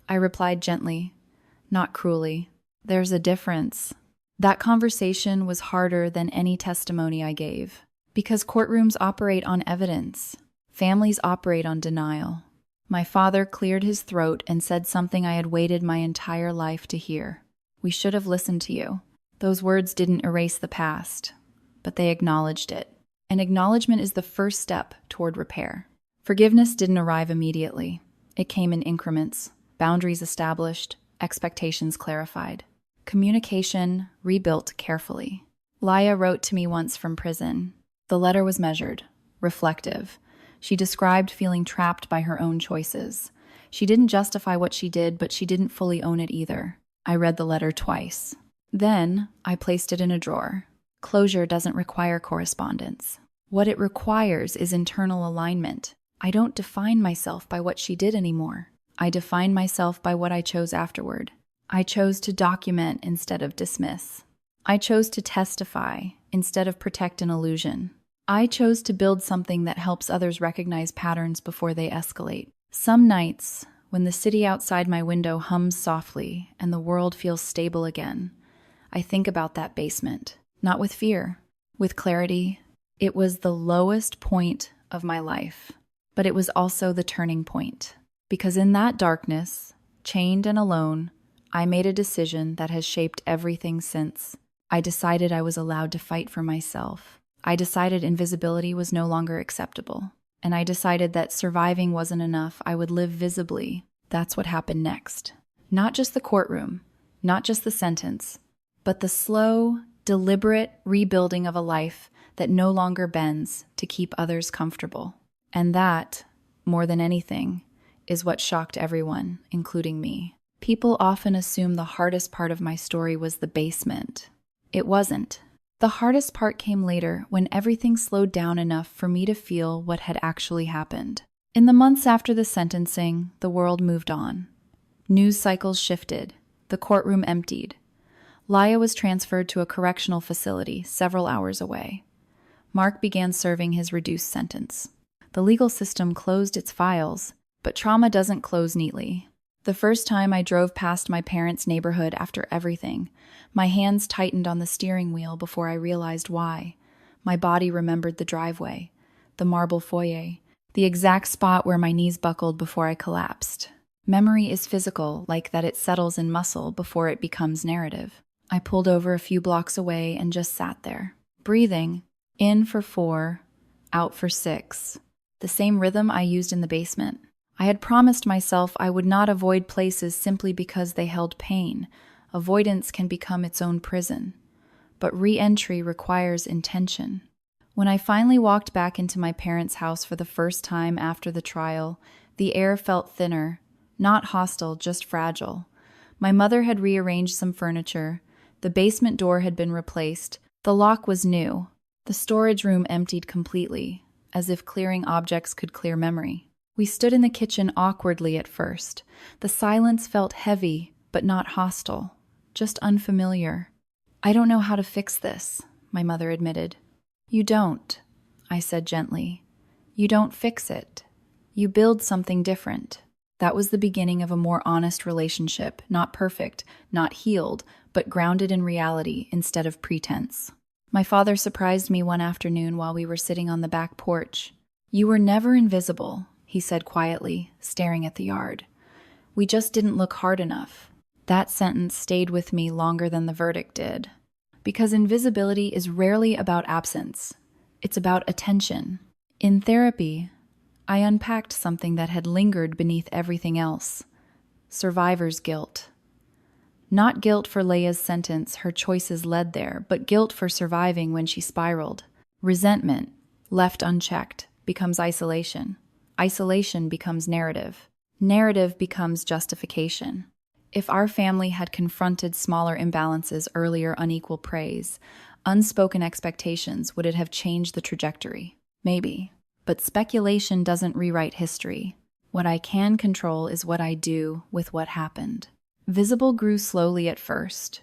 I replied gently, not cruelly. "There's a difference." That conversation was harder than any testimony I gave. Because courtrooms operate on evidence. Families operate on denial. My father cleared his throat and said something I had waited my entire life to hear. "We should have listened to you." Those words didn't erase the past, but they acknowledged it. And acknowledgement is the first step toward repair. Forgiveness didn't arrive immediately. It came in increments, boundaries established, expectations clarified. Communication rebuilt carefully. Laya wrote to me once from prison. The letter was measured, reflective. She described feeling trapped by her own choices. She didn't justify what she did, but she didn't fully own it either. I read the letter twice. Then I placed it in a drawer. Closure doesn't require correspondence. What it requires is internal alignment. I don't define myself by what she did anymore. I define myself by what I chose afterward. I chose to document instead of dismiss. I chose to testify instead of protect an illusion. I chose to build something that helps others recognize patterns before they escalate. Some nights, when the city outside my window hums softly and the world feels stable again, I think about that basement, not with fear, with clarity. It was the lowest point of my life, but it was also the turning point. Because in that darkness, chained and alone, I made a decision that has shaped everything since. I decided I was allowed to fight for myself. I decided invisibility was no longer acceptable. And I decided that surviving wasn't enough. I would live visibly. That's what happened next. Not just the courtroom, not just the sentence, but the slow, deliberate rebuilding of a life that no longer bends to keep others comfortable. And that, more than anything, is what shocked everyone, including me. People often assume the hardest part of my story was the basement. It wasn't. The hardest part came later, when everything slowed down enough for me to feel what had actually happened. In the months after the sentencing, the world moved on. News cycles shifted. The courtroom emptied. Laya was transferred to a correctional facility several hours away. Mark began serving his reduced sentence. The legal system closed its files, but trauma doesn't close neatly. The first time I drove past my parents' neighborhood after everything, my hands tightened on the steering wheel before I realized why. My body remembered the driveway, the marble foyer, the exact spot where my knees buckled before I collapsed. Memory is physical, like that it settles in muscle before it becomes narrative. I pulled over a few blocks away and just sat there, breathing, in for 4, out for 6, the same rhythm I used in the basement. I had promised myself I would not avoid places simply because they held pain. Avoidance can become its own prison. But re-entry requires intention. When I finally walked back into my parents' house for the first time after the trial, the air felt thinner, not hostile, just fragile. My mother had rearranged some furniture. The basement door had been replaced. The lock was new. The storage room emptied completely, as if clearing objects could clear memory. We stood in the kitchen awkwardly at first. The silence felt heavy, but not hostile, just unfamiliar. "I don't know how to fix this," my mother admitted. "You don't," I said gently. "You don't fix it. You build something different." That was the beginning of a more honest relationship, not perfect, not healed, but grounded in reality instead of pretense. My father surprised me one afternoon while we were sitting on the back porch. "You were never invisible," he said quietly, staring at the yard. "We just didn't look hard enough." That sentence stayed with me longer than the verdict did. Because invisibility is rarely about absence. It's about attention. In therapy, I unpacked something that had lingered beneath everything else. Survivor's guilt. Not guilt for Leia's sentence, her choices led there, but guilt for surviving when she spiraled. Resentment, left unchecked, becomes isolation. Isolation becomes narrative. Narrative becomes justification. If our family had confronted smaller imbalances, earlier unequal praise, unspoken expectations, would it have changed the trajectory? Maybe. But speculation doesn't rewrite history. What I can control is what I do with what happened. Visible grew slowly at first.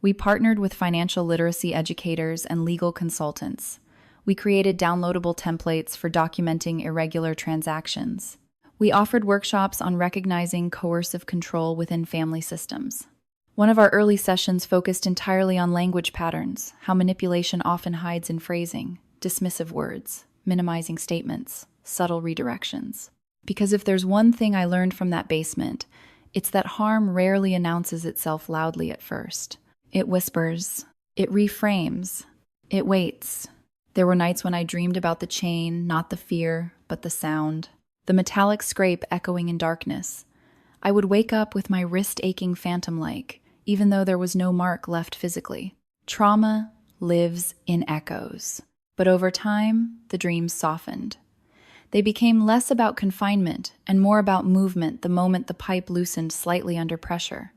We partnered with financial literacy educators and legal consultants. We created downloadable templates for documenting irregular transactions. We offered workshops on recognizing coercive control within family systems. One of our early sessions focused entirely on language patterns, how manipulation often hides in phrasing, dismissive words, minimizing statements, subtle redirections. Because if there's one thing I learned from that basement, it's that harm rarely announces itself loudly at first. It whispers, it reframes, it waits. There were nights when I dreamed about the chain, not the fear, but the sound. The metallic scrape echoing in darkness. I would wake up with my wrist aching phantom-like, even though there was no mark left physically. Trauma lives in echoes. But over time, the dreams softened. They became less about confinement and more about movement the moment the pipe loosened slightly under pressure.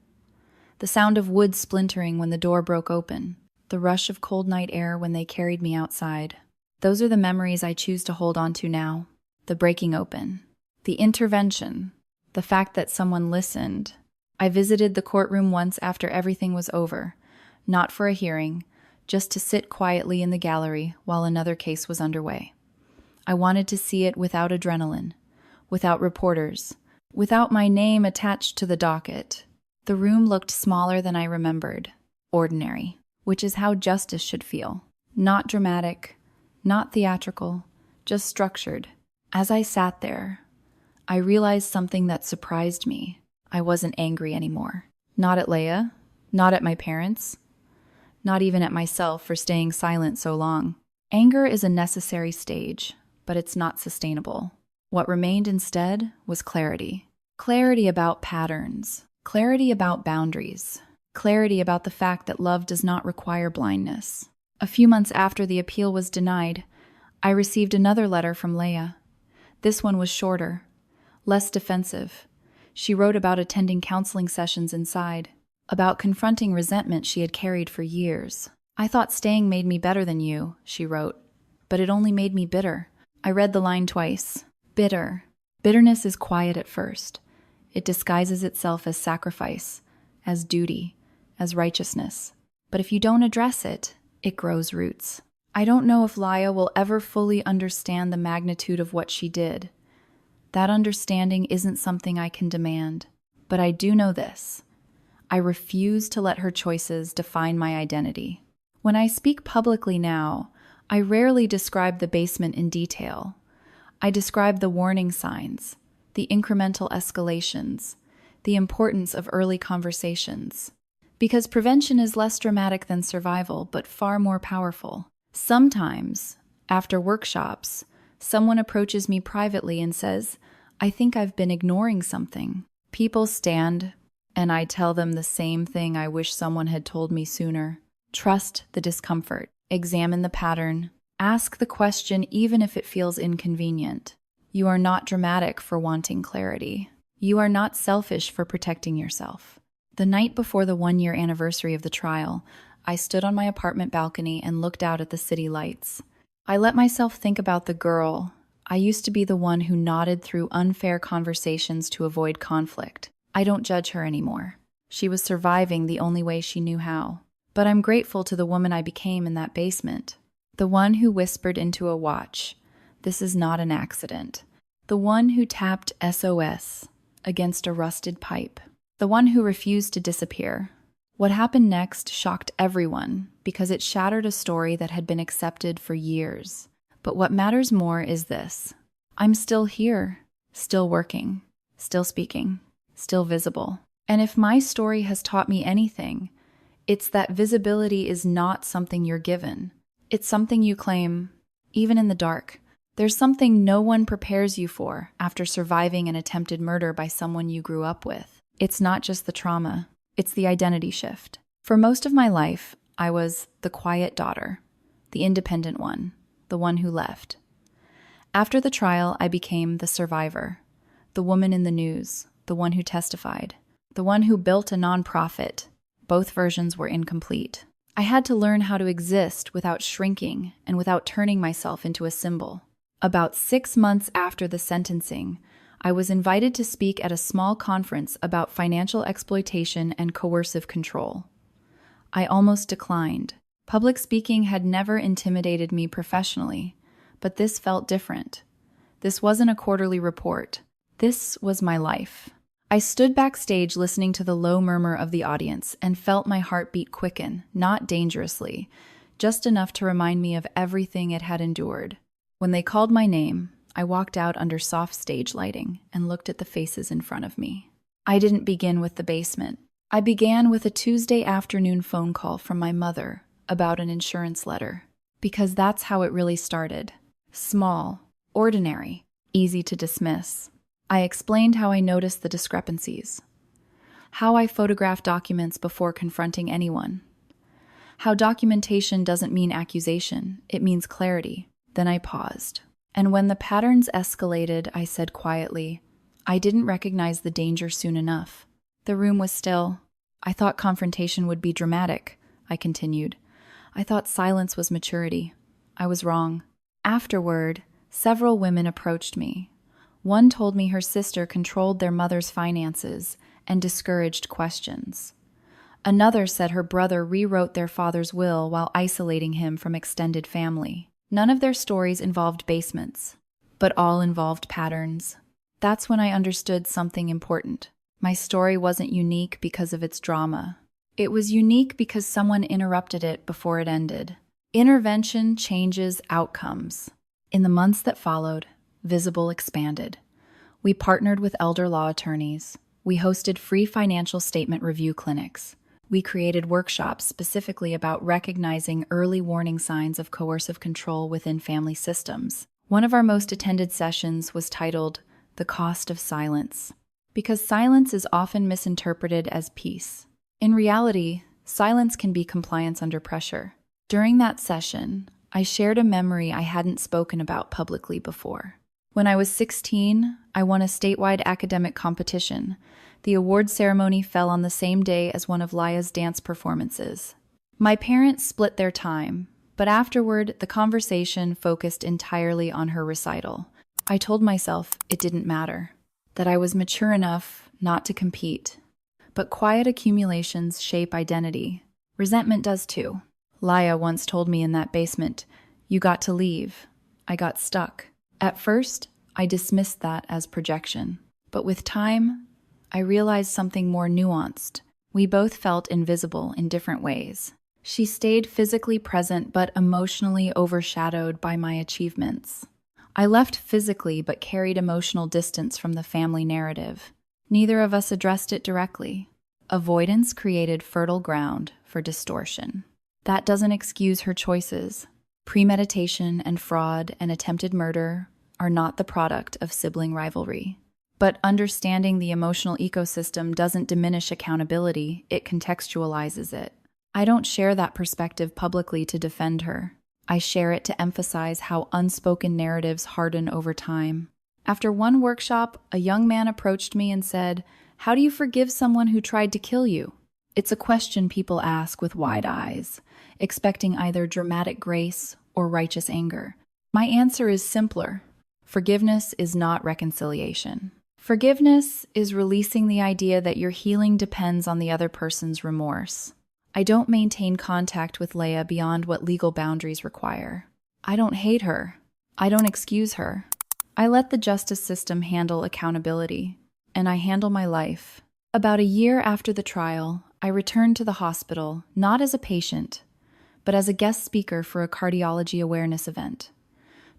The sound of wood splintering when the door broke open. The rush of cold night air when they carried me outside. Those are the memories I choose to hold on to now. The breaking open. The intervention. The fact that someone listened. I visited the courtroom once after everything was over. Not for a hearing, just to sit quietly in the gallery while another case was underway. I wanted to see it without adrenaline, without reporters, without my name attached to the docket. The room looked smaller than I remembered. Ordinary. Which is how justice should feel. Not dramatic, not theatrical, just structured. As I sat there, I realized something that surprised me. I wasn't angry anymore. Not at Leia, not at my parents, not even at myself for staying silent so long. Anger is a necessary stage, but it's not sustainable. What remained instead was clarity. Clarity about patterns. Clarity about boundaries. Clarity about the fact that love does not require blindness. A few months after the appeal was denied, I received another letter from Leia. This one was shorter, less defensive. She wrote about attending counseling sessions inside, about confronting resentment she had carried for years. I thought staying made me better than you, she wrote, but it only made me bitter. I read the line twice. Bitter. Bitterness is quiet at first. It disguises itself as sacrifice, as duty, as righteousness. But if you don't address it, it grows roots. I don't know if Leia will ever fully understand the magnitude of what she did. That understanding isn't something I can demand. But I do know this. I refuse to let her choices define my identity. When I speak publicly now, I rarely describe the basement in detail. I describe the warning signs, the incremental escalations, the importance of early conversations. Because prevention is less dramatic than survival, but far more powerful. Sometimes, after workshops, someone approaches me privately and says, "I think I've been ignoring something." People stand, and I tell them the same thing I wish someone had told me sooner. Trust the discomfort. Examine the pattern. Ask the question even if it feels inconvenient. You are not dramatic for wanting clarity. You are not selfish for protecting yourself. The night before the 1-year anniversary of the trial, I stood on my apartment balcony and looked out at the city lights. I let myself think about the girl. I used to be the one who nodded through unfair conversations to avoid conflict. I don't judge her anymore. She was surviving the only way she knew how. But I'm grateful to the woman I became in that basement. The one who whispered into a watch, "This is not an accident." The one who tapped SOS against a rusted pipe. The one who refused to disappear. What happened next shocked everyone because it shattered a story that had been accepted for years. But what matters more is this. I'm still here, still working, still speaking, still visible. And if my story has taught me anything, it's that visibility is not something you're given. It's something you claim, even in the dark. There's something no one prepares you for after surviving an attempted murder by someone you grew up with. It's not just the trauma, it's the identity shift. For most of my life, I was the quiet daughter, the independent one, the one who left. After the trial, I became the survivor, the woman in the news, the one who testified, the one who built a nonprofit. Both versions were incomplete. I had to learn how to exist without shrinking and without turning myself into a symbol. About 6 months after the sentencing, I was invited to speak at a small conference about financial exploitation and coercive control. I almost declined. Public speaking had never intimidated me professionally, but this felt different. This wasn't a quarterly report. This was my life. I stood backstage listening to the low murmur of the audience and felt my heartbeat quicken, not dangerously, just enough to remind me of everything it had endured. When they called my name, I walked out under soft stage lighting and looked at the faces in front of me. I didn't begin with the basement. I began with a Tuesday afternoon phone call from my mother about an insurance letter, because that's how it really started. Small, ordinary, easy to dismiss. I explained how I noticed the discrepancies, how I photographed documents before confronting anyone, how documentation doesn't mean accusation, it means clarity. Then I paused. And when the patterns escalated, I said quietly, I didn't recognize the danger soon enough. The room was still. I thought confrontation would be dramatic, I continued. I thought silence was maturity. I was wrong. Afterward, several women approached me. One told me her sister controlled their mother's finances and discouraged questions. Another said her brother rewrote their father's will while isolating him from extended family. None of their stories involved basements, but all involved patterns. That's when I understood something important. My story wasn't unique because of its drama. It was unique because someone interrupted it before it ended. Intervention changes outcomes. In the months that followed, Visible expanded. We partnered with elder law attorneys. We hosted free financial statement review clinics. We created workshops specifically about recognizing early warning signs of coercive control within family systems. One of our most attended sessions was titled The Cost of Silence, because silence is often misinterpreted as peace. In reality, silence can be compliance under pressure. During that session, I shared a memory I hadn't spoken about publicly before. When I was 16, I won a statewide academic competition. The award ceremony fell on the same day as one of Laya's dance performances. My parents split their time, but afterward, the conversation focused entirely on her recital. I told myself it didn't matter, that I was mature enough not to compete. But quiet accumulations shape identity. Resentment does too. Laya once told me in that basement, "You got to leave." I got stuck. At first, I dismissed that as projection. But with time, I realized something more nuanced. We both felt invisible in different ways. She stayed physically present but emotionally overshadowed by my achievements. I left physically but carried emotional distance from the family narrative. Neither of us addressed it directly. Avoidance created fertile ground for distortion. That doesn't excuse her choices. Premeditation and fraud and attempted murder are not the product of sibling rivalry. But understanding the emotional ecosystem doesn't diminish accountability, it contextualizes it. I don't share that perspective publicly to defend her. I share it to emphasize how unspoken narratives harden over time. After one workshop, a young man approached me and said, "How do you forgive someone who tried to kill you?" It's a question people ask with wide eyes, expecting either dramatic grace or righteous anger. My answer is simpler. Forgiveness is not reconciliation. Forgiveness is releasing the idea that your healing depends on the other person's remorse. I don't maintain contact with Leah beyond what legal boundaries require. I don't hate her. I don't excuse her. I let the justice system handle accountability, and I handle my life. About a year after the trial, I returned to the hospital, not as a patient, but as a guest speaker for a cardiology awareness event.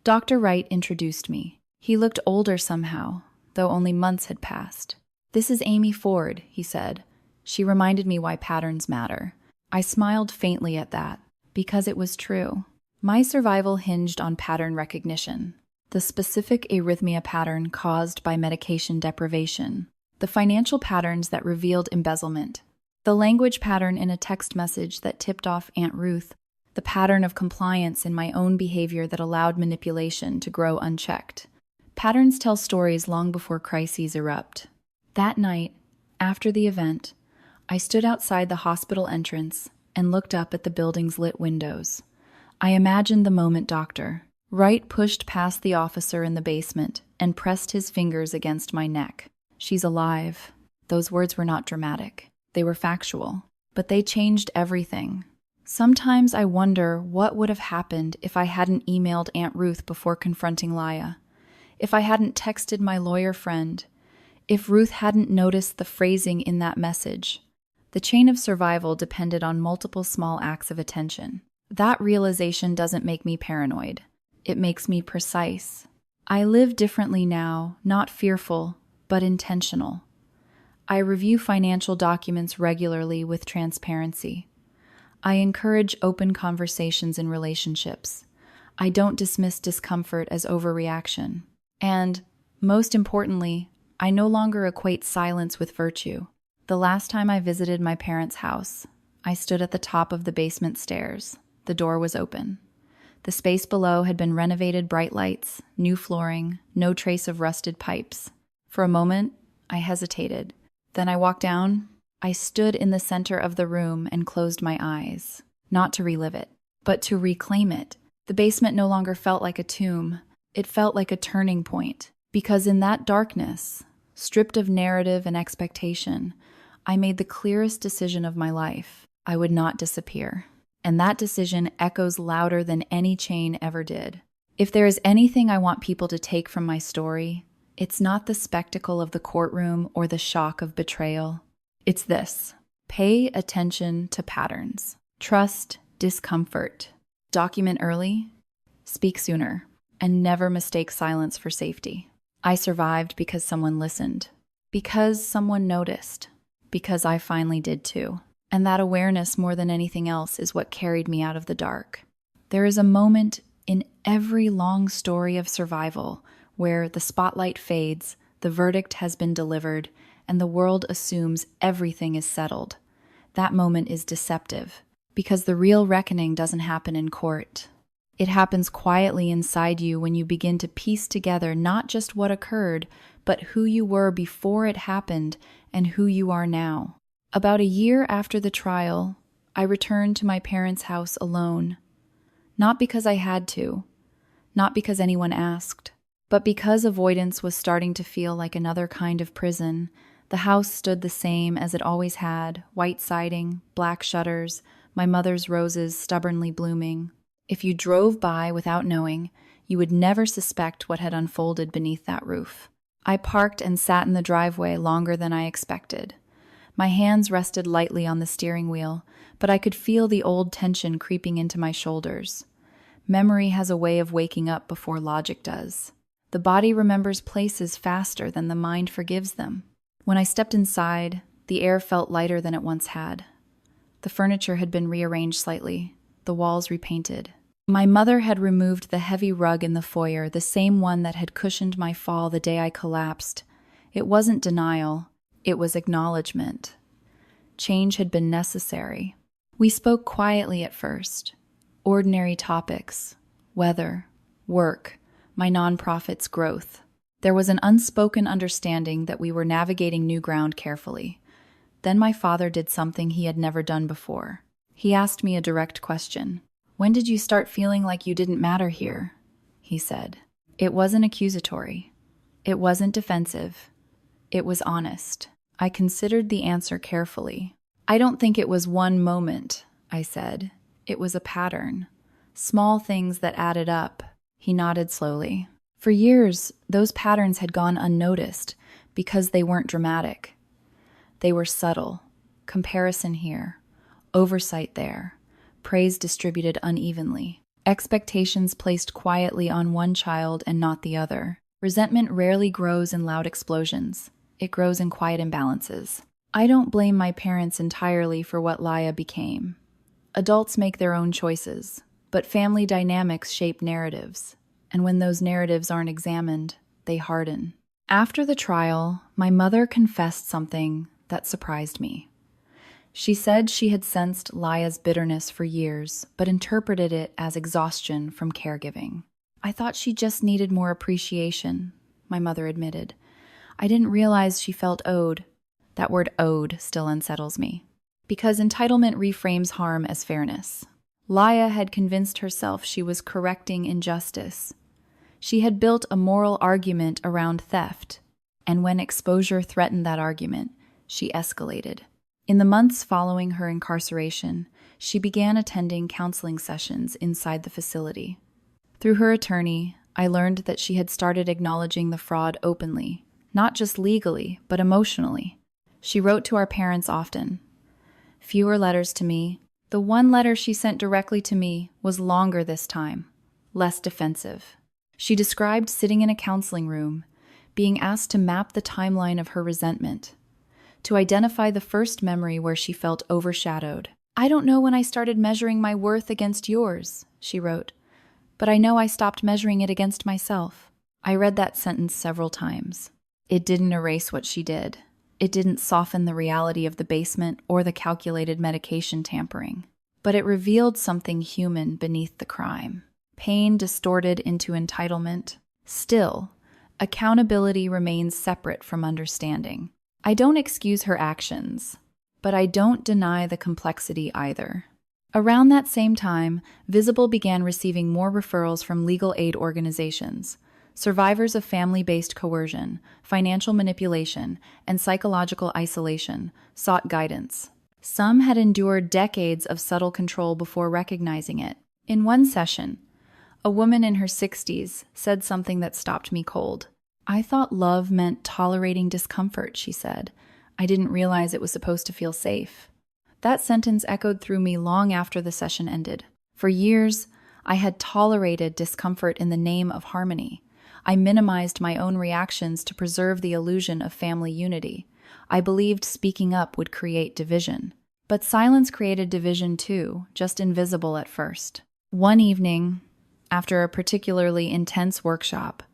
Dr. Wright introduced me. He looked older somehow, though only months had passed. "This is Amy Ford," he said. She reminded me why patterns matter. I smiled faintly at that, because it was true. My survival hinged on pattern recognition. The specific arrhythmia pattern caused by medication deprivation. The financial patterns that revealed embezzlement. The language pattern in a text message that tipped off Aunt Ruth. The pattern of compliance in my own behavior that allowed manipulation to grow unchecked. Patterns tell stories long before crises erupt. That night, after the event, I stood outside the hospital entrance and looked up at the building's lit windows. I imagined the moment Dr. Wright pushed past the officer in the basement and pressed his fingers against my neck. "She's alive." Those words were not dramatic. They were factual. But they changed everything. Sometimes I wonder what would have happened if I hadn't emailed Aunt Ruth before confronting Laya, if I hadn't texted my lawyer friend, if Ruth hadn't noticed the phrasing in that message. The chain of survival depended on multiple small acts of attention. That realization doesn't make me paranoid. It makes me precise. I live differently now, not fearful, but intentional. I review financial documents regularly with transparency. I encourage open conversations in relationships. I don't dismiss discomfort as overreaction. And, most importantly, I no longer equate silence with virtue. The last time I visited my parents' house, I stood at the top of the basement stairs. The door was open. The space below had been renovated, bright lights, new flooring, no trace of rusted pipes. For a moment, I hesitated. Then I walked down. I stood in the center of the room and closed my eyes, not to relive it, but to reclaim it. The basement no longer felt like a tomb. It felt like a turning point, because in that darkness, stripped of narrative and expectation, I made the clearest decision of my life. I would not disappear. And that decision echoes louder than any chain ever did. If there is anything I want people to take from my story, it's not the spectacle of the courtroom or the shock of betrayal. It's this: pay attention to patterns. Trust discomfort. Document early, speak sooner, and never mistake silence for safety. I survived because someone listened, because someone noticed, because I finally did too. And that awareness, more than anything else, is what carried me out of the dark. There is a moment in every long story of survival where the spotlight fades, the verdict has been delivered, and the world assumes everything is settled. That moment is deceptive, because the real reckoning doesn't happen in court. It happens quietly inside you when you begin to piece together not just what occurred, but who you were before it happened and who you are now. About a year after the trial, I returned to my parents' house alone. Not because I had to, not because anyone asked, but because avoidance was starting to feel like another kind of prison. The house stood the same as it always had: white siding, black shutters, my mother's roses stubbornly blooming. If you drove by without knowing, you would never suspect what had unfolded beneath that roof. I parked and sat in the driveway longer than I expected. My hands rested lightly on the steering wheel, but I could feel the old tension creeping into my shoulders. Memory has a way of waking up before logic does. The body remembers places faster than the mind forgives them. When I stepped inside, the air felt lighter than it once had. The furniture had been rearranged slightly, the walls repainted. My mother had removed the heavy rug in the foyer, the same one that had cushioned my fall the day I collapsed. It wasn't denial, it was acknowledgement. Change had been necessary. We spoke quietly at first. Ordinary topics: weather, work, my nonprofit's growth. There was an unspoken understanding that we were navigating new ground carefully. Then my father did something he had never done before. He asked me a direct question. "When did you start feeling like you didn't matter here?" he said. It wasn't accusatory. It wasn't defensive. It was honest. I considered the answer carefully. "I don't think it was one moment," I said. "It was a pattern. Small things that added up." He nodded slowly. For years, those patterns had gone unnoticed because they weren't dramatic. They were subtle. Comparison here, oversight there, praise distributed unevenly, expectations placed quietly on one child and not the other. Resentment rarely grows in loud explosions. It grows in quiet imbalances. I don't blame my parents entirely for what Laya became. Adults make their own choices, but family dynamics shape narratives, and when those narratives aren't examined, they harden. After the trial, my mother confessed something that surprised me. She said she had sensed Laya's bitterness for years, but interpreted it as exhaustion from caregiving. "I thought she just needed more appreciation," my mother admitted. "I didn't realize she felt owed." That word "owed" still unsettles me, because entitlement reframes harm as fairness. Laya had convinced herself she was correcting injustice. She had built a moral argument around theft, and when exposure threatened that argument, she escalated. In the months following her incarceration, she began attending counseling sessions inside the facility. Through her attorney, I learned that she had started acknowledging the fraud openly, not just legally, but emotionally. She wrote to our parents often. Fewer letters to me. The one letter she sent directly to me was longer this time, less defensive. She described sitting in a counseling room, being asked to map the timeline of her resentment, to identify the first memory where she felt overshadowed. "I don't know when I started measuring my worth against yours," she wrote, "but I know I stopped measuring it against myself." I read that sentence several times. It didn't erase what she did. It didn't soften the reality of the basement or the calculated medication tampering. But it revealed something human beneath the crime. Pain distorted into entitlement. Still, accountability remains separate from understanding. I don't excuse her actions, but I don't deny the complexity either. Around that same time, Visible began receiving more referrals from legal aid organizations. Survivors of family-based coercion, financial manipulation, and psychological isolation sought guidance. Some had endured decades of subtle control before recognizing it. In one session, a woman in her 60s said something that stopped me cold. "I thought love meant tolerating discomfort," she said. "I didn't realize it was supposed to feel safe." That sentence echoed through me long after the session ended. For years, I had tolerated discomfort in the name of harmony. I minimized my own reactions to preserve the illusion of family unity. I believed speaking up would create division. But silence created division too, just invisible at first. One evening, after a particularly intense workshop,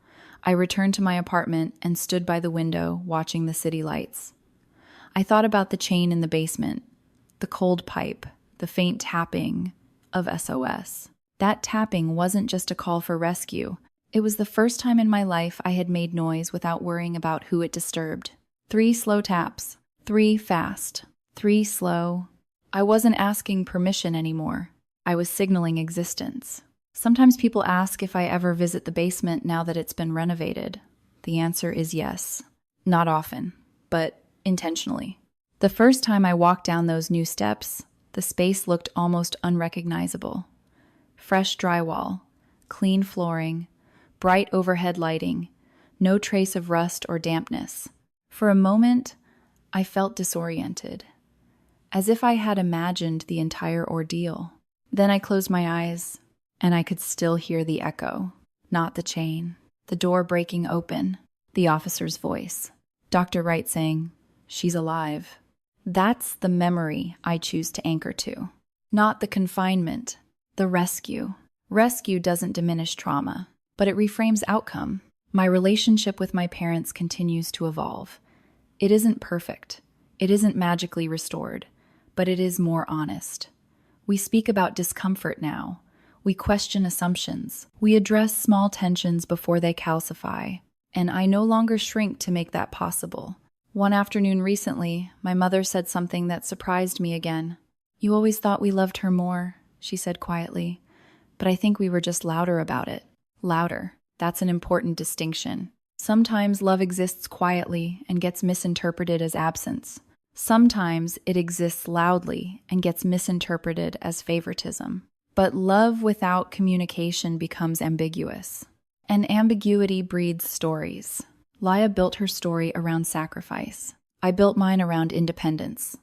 I returned to my apartment and stood by the window watching the city lights. I thought about the chain in the basement, the cold pipe, the faint tapping of SOS. That tapping wasn't just a call for rescue. It was the first time in my life I had made noise without worrying about who it disturbed. 3 slow taps, 3 fast, 3 slow. I wasn't asking permission anymore. I was signaling existence. Sometimes people ask if I ever visit the basement now that it's been renovated. The answer is yes. Not often, but intentionally. The first time I walked down those new steps, the space looked almost unrecognizable. Fresh drywall, clean flooring, bright overhead lighting, no trace of rust or dampness. For a moment, I felt disoriented, as if I had imagined the entire ordeal. Then I closed my eyes, and I could still hear the echo, not the chain, the door breaking open, the officer's voice. Dr. Wright saying, "She's alive." That's the memory I choose to anchor to, not the confinement, the rescue. Rescue doesn't diminish trauma, but it reframes outcome. My relationship with my parents continues to evolve. It isn't perfect. It isn't magically restored, but it is more honest. We speak about discomfort now. We question assumptions. We address small tensions before they calcify. And I no longer shrink to make that possible. One afternoon recently, my mother said something that surprised me again. "You always thought we loved her more," she said quietly, "but I think we were just louder about it." Louder. That's an important distinction. Sometimes love exists quietly and gets misinterpreted as absence. Sometimes it exists loudly and gets misinterpreted as favoritism. But love without communication becomes ambiguous. And ambiguity breeds stories. Laya built her story around sacrifice. I built mine around independence.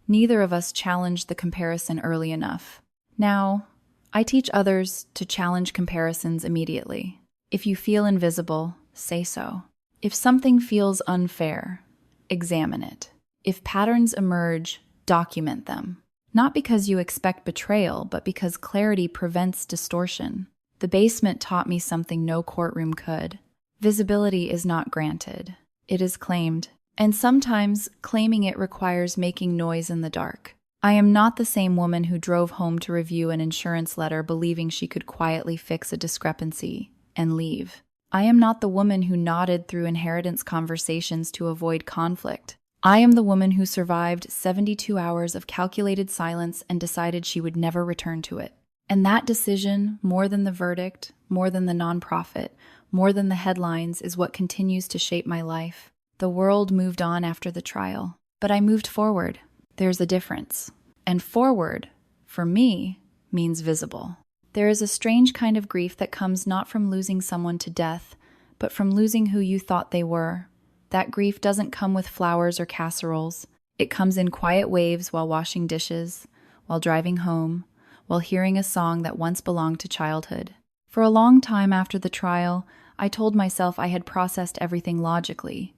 Neither of us challenged the comparison early enough. Now, I teach others to challenge comparisons immediately. If you feel invisible, say so. If something feels unfair, examine it. If patterns emerge, document them. Not because you expect betrayal, but because clarity prevents distortion. The basement taught me something no courtroom could. Visibility is not granted. It is claimed. And sometimes claiming it requires making noise in the dark. I am not the same woman who drove home to review an insurance letter believing she could quietly fix a discrepancy and leave. I am not the woman who nodded through inheritance conversations to avoid conflict. I am the woman who survived 72 hours of calculated silence and decided she would never return to it. And that decision, more than the verdict, more than the nonprofit, more than the headlines, is what continues to shape my life. The world moved on after the trial, but I moved forward. There's a difference. And forward, for me, means visible. There is a strange kind of grief that comes not from losing someone to death, but from losing who you thought they were. That grief doesn't come with flowers or casseroles. It comes in quiet waves while washing dishes, while driving home, while hearing a song that once belonged to childhood. For a long time after the trial, I told myself I had processed everything logically.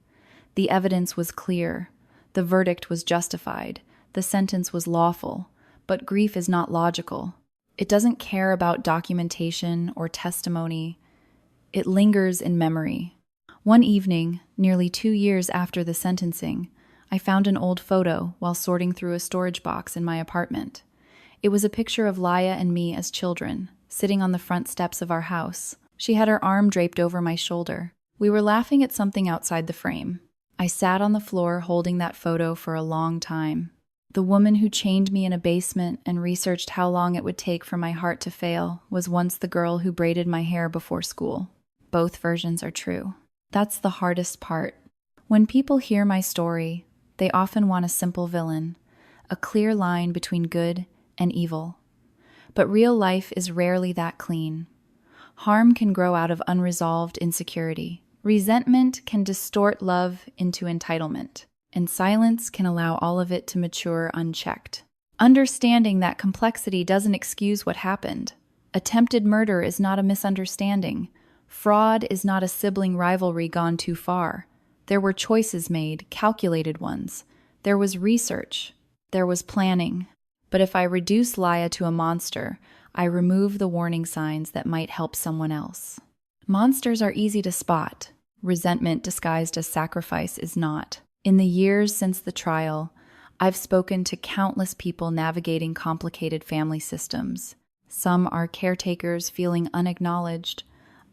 The evidence was clear. The verdict was justified. The sentence was lawful. But grief is not logical. It doesn't care about documentation or testimony. It lingers in memory. One evening, nearly 2 years after the sentencing, I found an old photo while sorting through a storage box in my apartment. It was a picture of Laya and me as children, sitting on the front steps of our house. She had her arm draped over my shoulder. We were laughing at something outside the frame. I sat on the floor holding that photo for a long time. The woman who chained me in a basement and researched how long it would take for my heart to fail was once the girl who braided my hair before school. Both versions are true. That's the hardest part. When people hear my story, they often want a simple villain, a clear line between good and evil. But real life is rarely that clean. Harm can grow out of unresolved insecurity. Resentment can distort love into entitlement, and silence can allow all of it to mature unchecked. Understanding that complexity doesn't excuse what happened. Attempted murder is not a misunderstanding. Fraud is not a sibling rivalry gone too far. There were choices made, calculated ones. There was research. There was planning. But if I reduce Laya to a monster, I remove the warning signs that might help someone else. Monsters are easy to spot. Resentment disguised as sacrifice is not. In the years since the trial, I've spoken to countless people navigating complicated family systems. Some are caretakers feeling unacknowledged.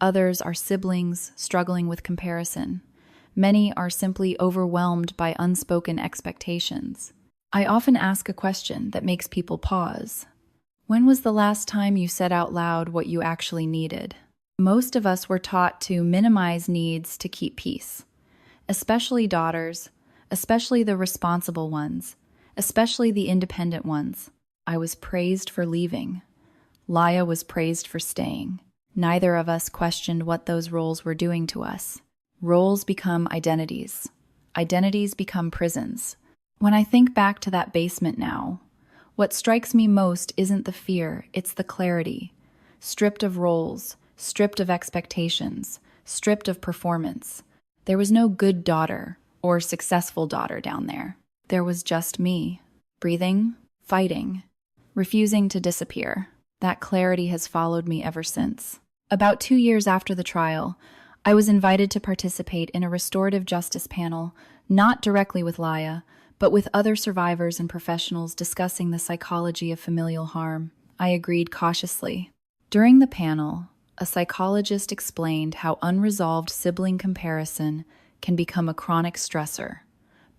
Others are siblings struggling with comparison. Many are simply overwhelmed by unspoken expectations. I often ask a question that makes people pause. When was the last time you said out loud what you actually needed? Most of us were taught to minimize needs to keep peace, especially daughters, especially the responsible ones, especially the independent ones. I was praised for leaving. Laya was praised for staying. Neither of us questioned what those roles were doing to us. Roles become identities. Identities become prisons. When I think back to that basement now, what strikes me most isn't the fear, it's the clarity. Stripped of roles, stripped of expectations, stripped of performance. There was no good daughter or successful daughter down there. There was just me, breathing, fighting, refusing to disappear. That clarity has followed me ever since. About 2 years after the trial, I was invited to participate in a restorative justice panel, not directly with Laya, but with other survivors and professionals discussing the psychology of familial harm. I agreed cautiously. During the panel, a psychologist explained how unresolved sibling comparison can become a chronic stressor,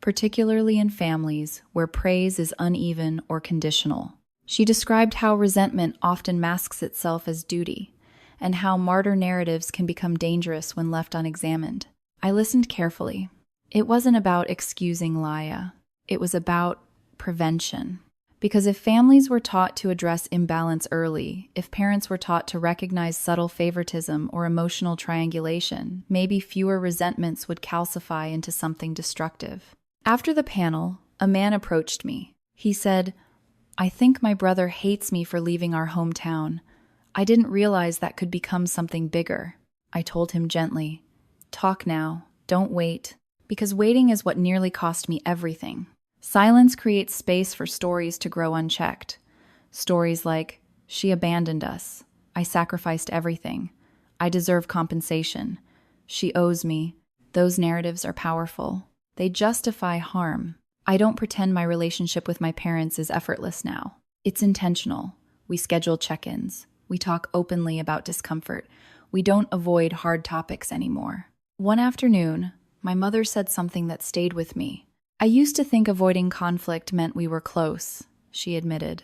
particularly in families where praise is uneven or conditional. She described how resentment often masks itself as duty, and how martyr narratives can become dangerous when left unexamined. I listened carefully. It wasn't about excusing Laya. It was about prevention. Because if families were taught to address imbalance early, if parents were taught to recognize subtle favoritism or emotional triangulation, maybe fewer resentments would calcify into something destructive. After the panel, a man approached me. He said, "I think my brother hates me for leaving our hometown. I didn't realize that could become something bigger." I told him gently, "Talk now, don't wait," because waiting is what nearly cost me everything. Silence creates space for stories to grow unchecked. Stories like, "She abandoned us. I sacrificed everything. I deserve compensation. She owes me." Those narratives are powerful. They justify harm. I don't pretend my relationship with my parents is effortless now. It's intentional. We schedule check-ins. We talk openly about discomfort. We don't avoid hard topics anymore. One afternoon, my mother said something that stayed with me. "I used to think avoiding conflict meant we were close," she admitted.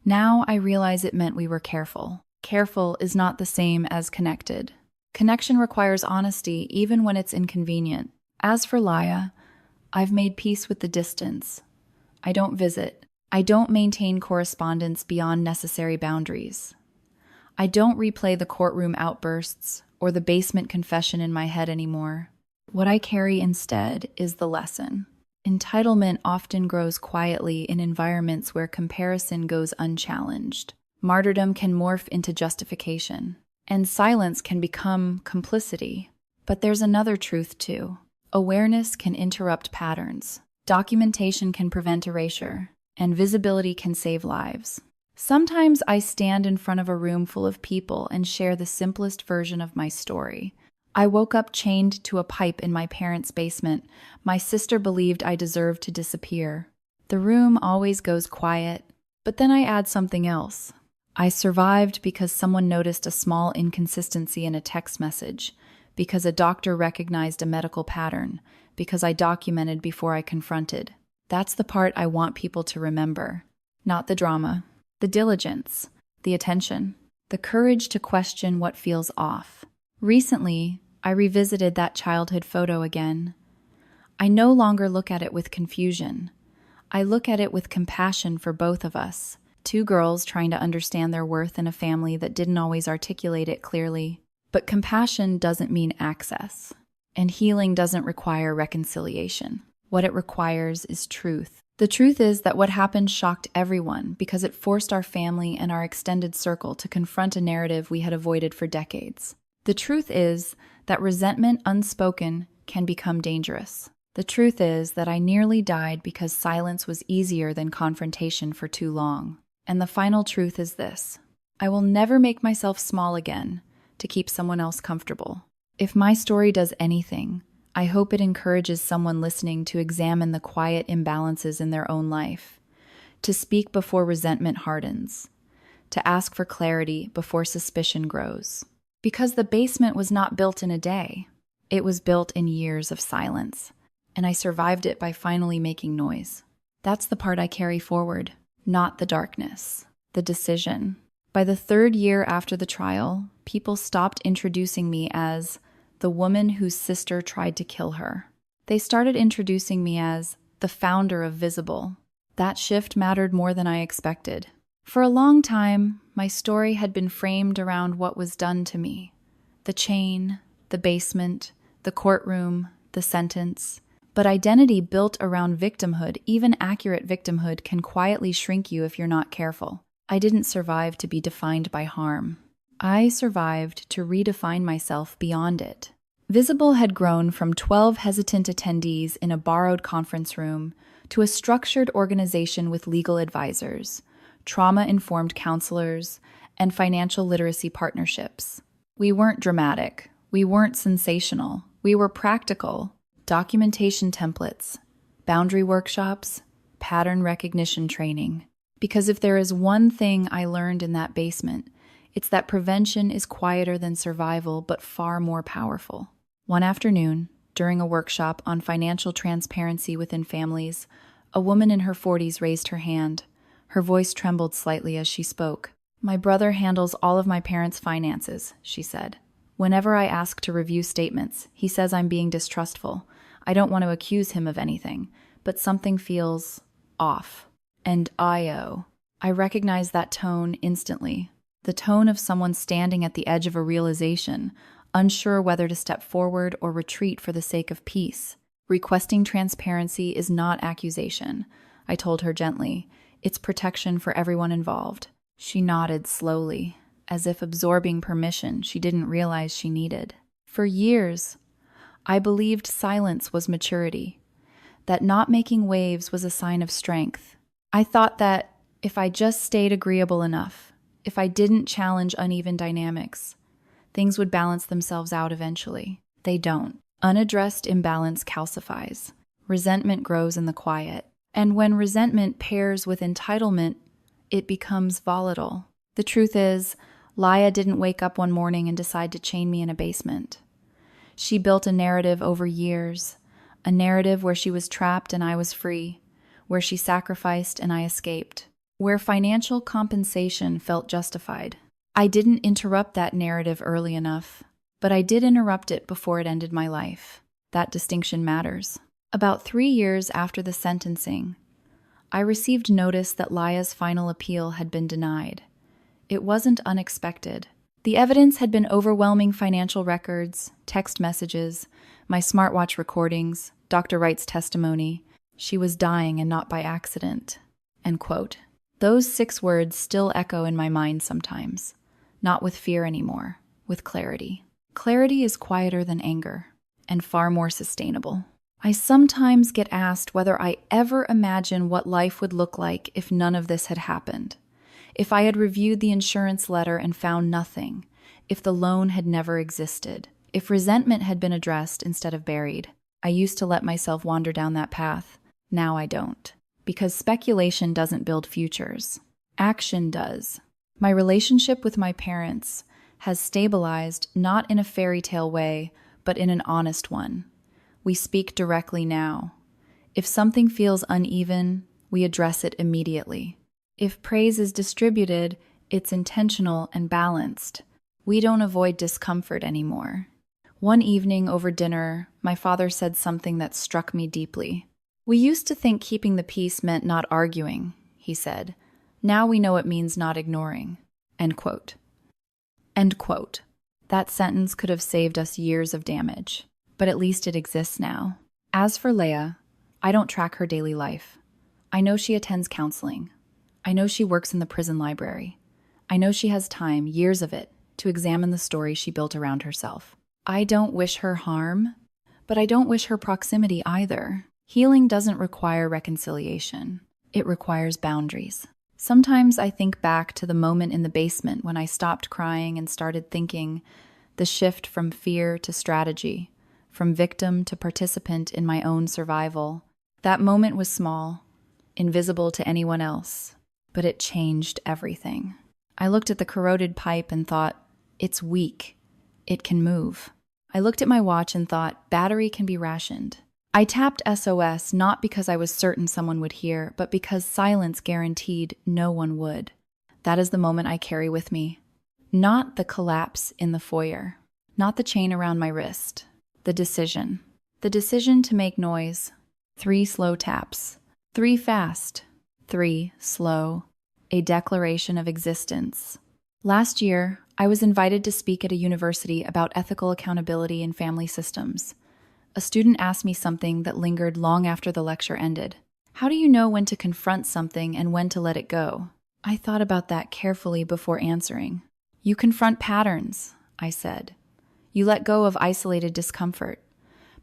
Now I realize it meant we were careful. Careful is not the same as connected. Connection requires honesty even when it's inconvenient. As for Laya, I've made peace with the distance. I don't visit. I don't maintain correspondence beyond necessary boundaries. I don't replay the courtroom outbursts or the basement confession in my head anymore. What I carry instead is the lesson. Entitlement often grows quietly in environments where comparison goes unchallenged. Martyrdom can morph into justification, and silence can become complicity. But there's another truth too. Awareness can interrupt patterns. Documentation can prevent erasure, and visibility can save lives. Sometimes I stand in front of a room full of people and share the simplest version of my story. I woke up chained to a pipe in my parents' basement. My sister believed I deserved to disappear. The room always goes quiet, but then I add something else. I survived because someone noticed a small inconsistency in a text message, because a doctor recognized a medical pattern, because I documented before I confronted. That's the part I want people to remember. Not the drama, the diligence, the attention, the courage to question what feels off. Recently, I revisited that childhood photo again. I no longer look at it with confusion. I look at it with compassion for both of us, two girls trying to understand their worth in a family that didn't always articulate it clearly. But compassion doesn't mean access, and healing doesn't require reconciliation. What it requires is truth. The truth is that what happened shocked everyone because it forced our family and our extended circle to confront a narrative we had avoided for decades. The truth is that resentment unspoken can become dangerous. The truth is that I nearly died because silence was easier than confrontation for too long. And the final truth is this: I will never make myself small again to keep someone else comfortable. If my story does anything, I hope it encourages someone listening to examine the quiet imbalances in their own life, to speak before resentment hardens, to ask for clarity before suspicion grows. Because the basement was not built in a day. It was built in years of silence, and I survived it by finally making noise. That's the part I carry forward, not the darkness, the decision. By the third year after the trial, people stopped introducing me as the woman whose sister tried to kill her. They started introducing me as the founder of Visible. That shift mattered more than I expected. For a long time, my story had been framed around what was done to me. The chain, the basement, the courtroom, the sentence. But identity built around victimhood, even accurate victimhood, can quietly shrink you if you're not careful. I didn't survive to be defined by harm. I survived to redefine myself beyond it. Visible had grown from 12 hesitant attendees in a borrowed conference room to a structured organization with legal advisors, trauma-informed counselors, and financial literacy partnerships. We weren't dramatic. We weren't sensational. We were practical. Documentation templates, boundary workshops, pattern recognition training. Because if there is one thing I learned in that basement, it's that prevention is quieter than survival, but far more powerful. One afternoon, during a workshop on financial transparency within families, a woman in her 40s raised her hand. Her voice trembled slightly as she spoke. "My brother handles all of my parents' finances," she said. "Whenever I ask to review statements, he says I'm being distrustful. I don't want to accuse him of anything, but something feels off. And I recognize that tone instantly. The tone of someone standing at the edge of a realization, unsure whether to step forward or retreat for the sake of peace. Requesting transparency is not accusation," I told her gently. "It's protection for everyone involved." She nodded slowly, as if absorbing permission she didn't realize she needed. For years, I believed silence was maturity, that not making waves was a sign of strength. I thought that if I just stayed agreeable enough, if I didn't challenge uneven dynamics, things would balance themselves out eventually. They don't. Unaddressed imbalance calcifies. Resentment grows in the quiet. And when resentment pairs with entitlement, it becomes volatile. The truth is, Laya didn't wake up one morning and decide to chain me in a basement. She built a narrative over years, a narrative where she was trapped and I was free, where she sacrificed and I escaped. where financial compensation felt justified. I didn't interrupt that narrative early enough, but I did interrupt it before it ended my life. That distinction matters. About 3 years after the sentencing, I received notice that Laya's final appeal had been denied. It wasn't unexpected. The evidence had been overwhelming: financial records, text messages, my smartwatch recordings, Dr. Wright's testimony. She was dying and not by accident. End quote. Those 6 words still echo in my mind sometimes. Not with fear anymore, with clarity. Clarity is quieter than anger, and far more sustainable. I sometimes get asked whether I ever imagine what life would look like if none of this had happened. If I had reviewed the insurance letter and found nothing, if the loan had never existed, if resentment had been addressed instead of buried. I used to let myself wander down that path. Now I don't. Because speculation doesn't build futures. Action does. My relationship with my parents has stabilized not in a fairy tale way, but in an honest one. We speak directly now. If something feels uneven, we address it immediately. If praise is distributed, it's intentional and balanced. We don't avoid discomfort anymore. One evening over dinner, my father said something that struck me deeply. "We used to think keeping the peace meant not arguing," he said. "Now we know it means not ignoring." End quote. End quote. That sentence could have saved us years of damage, but at least it exists now. As for Leia, I don't track her daily life. I know she attends counseling. I know she works in the prison library. I know she has time, years of it, to examine the story she built around herself. I don't wish her harm, but I don't wish her proximity either. Healing doesn't require reconciliation. It requires boundaries. Sometimes I think back to the moment in the basement when I stopped crying and started thinking, the shift from fear to strategy, from victim to participant in my own survival. That moment was small, invisible to anyone else, but it changed everything. I looked at the corroded pipe and thought, it's weak. It can move. I looked at my watch and thought, battery can be rationed. I tapped SOS not because I was certain someone would hear, but because silence guaranteed no one would. That is the moment I carry with me. Not the collapse in the foyer. Not the chain around my wrist. The decision. The decision to make noise. 3 slow taps. 3 fast. 3 slow. A declaration of existence. Last year, I was invited to speak at a university about ethical accountability in family systems. A student asked me something that lingered long after the lecture ended. How do you know when to confront something and when to let it go? I thought about that carefully before answering. You confront patterns, I said. You let go of isolated discomfort.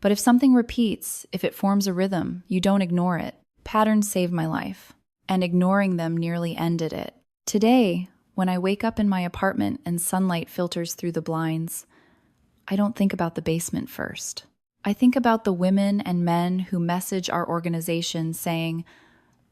But if something repeats, if it forms a rhythm, you don't ignore it. Patterns saved my life, and ignoring them nearly ended it. Today, when I wake up in my apartment and sunlight filters through the blinds, I don't think about the basement first. I think about the women and men who message our organization saying,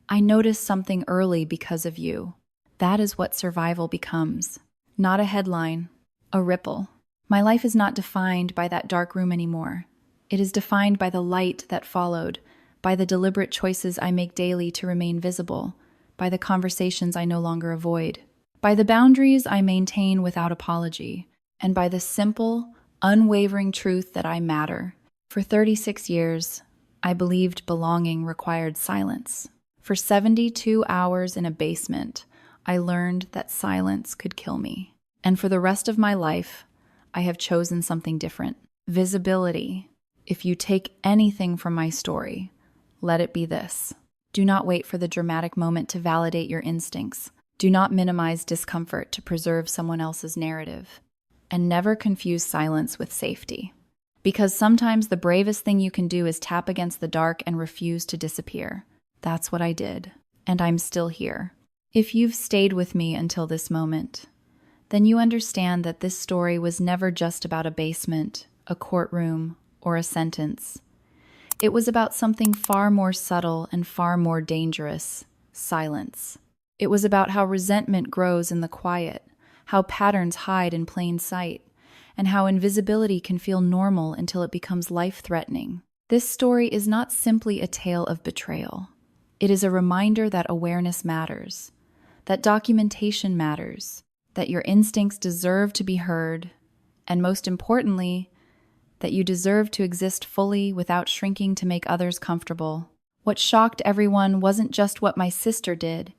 I noticed something early because of you. That is what survival becomes. Not a headline, a ripple. My life is not defined by that dark room anymore. It is defined by the light that followed, by the deliberate choices I make daily to remain visible, by the conversations I no longer avoid, by the boundaries I maintain without apology, and by the simple, unwavering truth that I matter. For 36 years, I believed belonging required silence. For 72 hours in a basement, I learned that silence could kill me. And for the rest of my life, I have chosen something different. Visibility. If you take anything from my story, let it be this. Do not wait for the dramatic moment to validate your instincts. Do not minimize discomfort to preserve someone else's narrative. And never confuse silence with safety. Because sometimes the bravest thing you can do is tap against the dark and refuse to disappear. That's what I did. And I'm still here. If you've stayed with me until this moment, then you understand that this story was never just about a basement, a courtroom, or a sentence. It was about something far more subtle and far more dangerous: silence. It was about how resentment grows in the quiet, how patterns hide in plain sight, and how invisibility can feel normal until it becomes life-threatening. This story is not simply a tale of betrayal. It is a reminder that awareness matters, that documentation matters, that your instincts deserve to be heard, and most importantly, that you deserve to exist fully without shrinking to make others comfortable. What shocked everyone wasn't just what my sister did,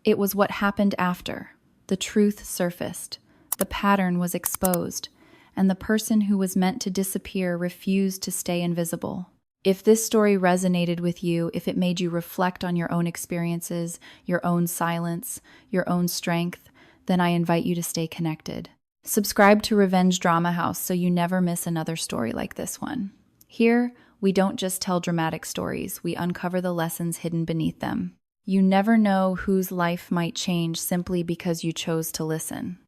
it was what happened after. The truth surfaced, the pattern was exposed, and the person who was meant to disappear refused to stay invisible. If this story resonated with you, if it made you reflect on your own experiences, your own silence, your own strength, then I invite you to stay connected. Subscribe to Revenge Drama House so you never miss another story like this one. Here, we don't just tell dramatic stories, we uncover the lessons hidden beneath them. You never know whose life might change simply because you chose to listen.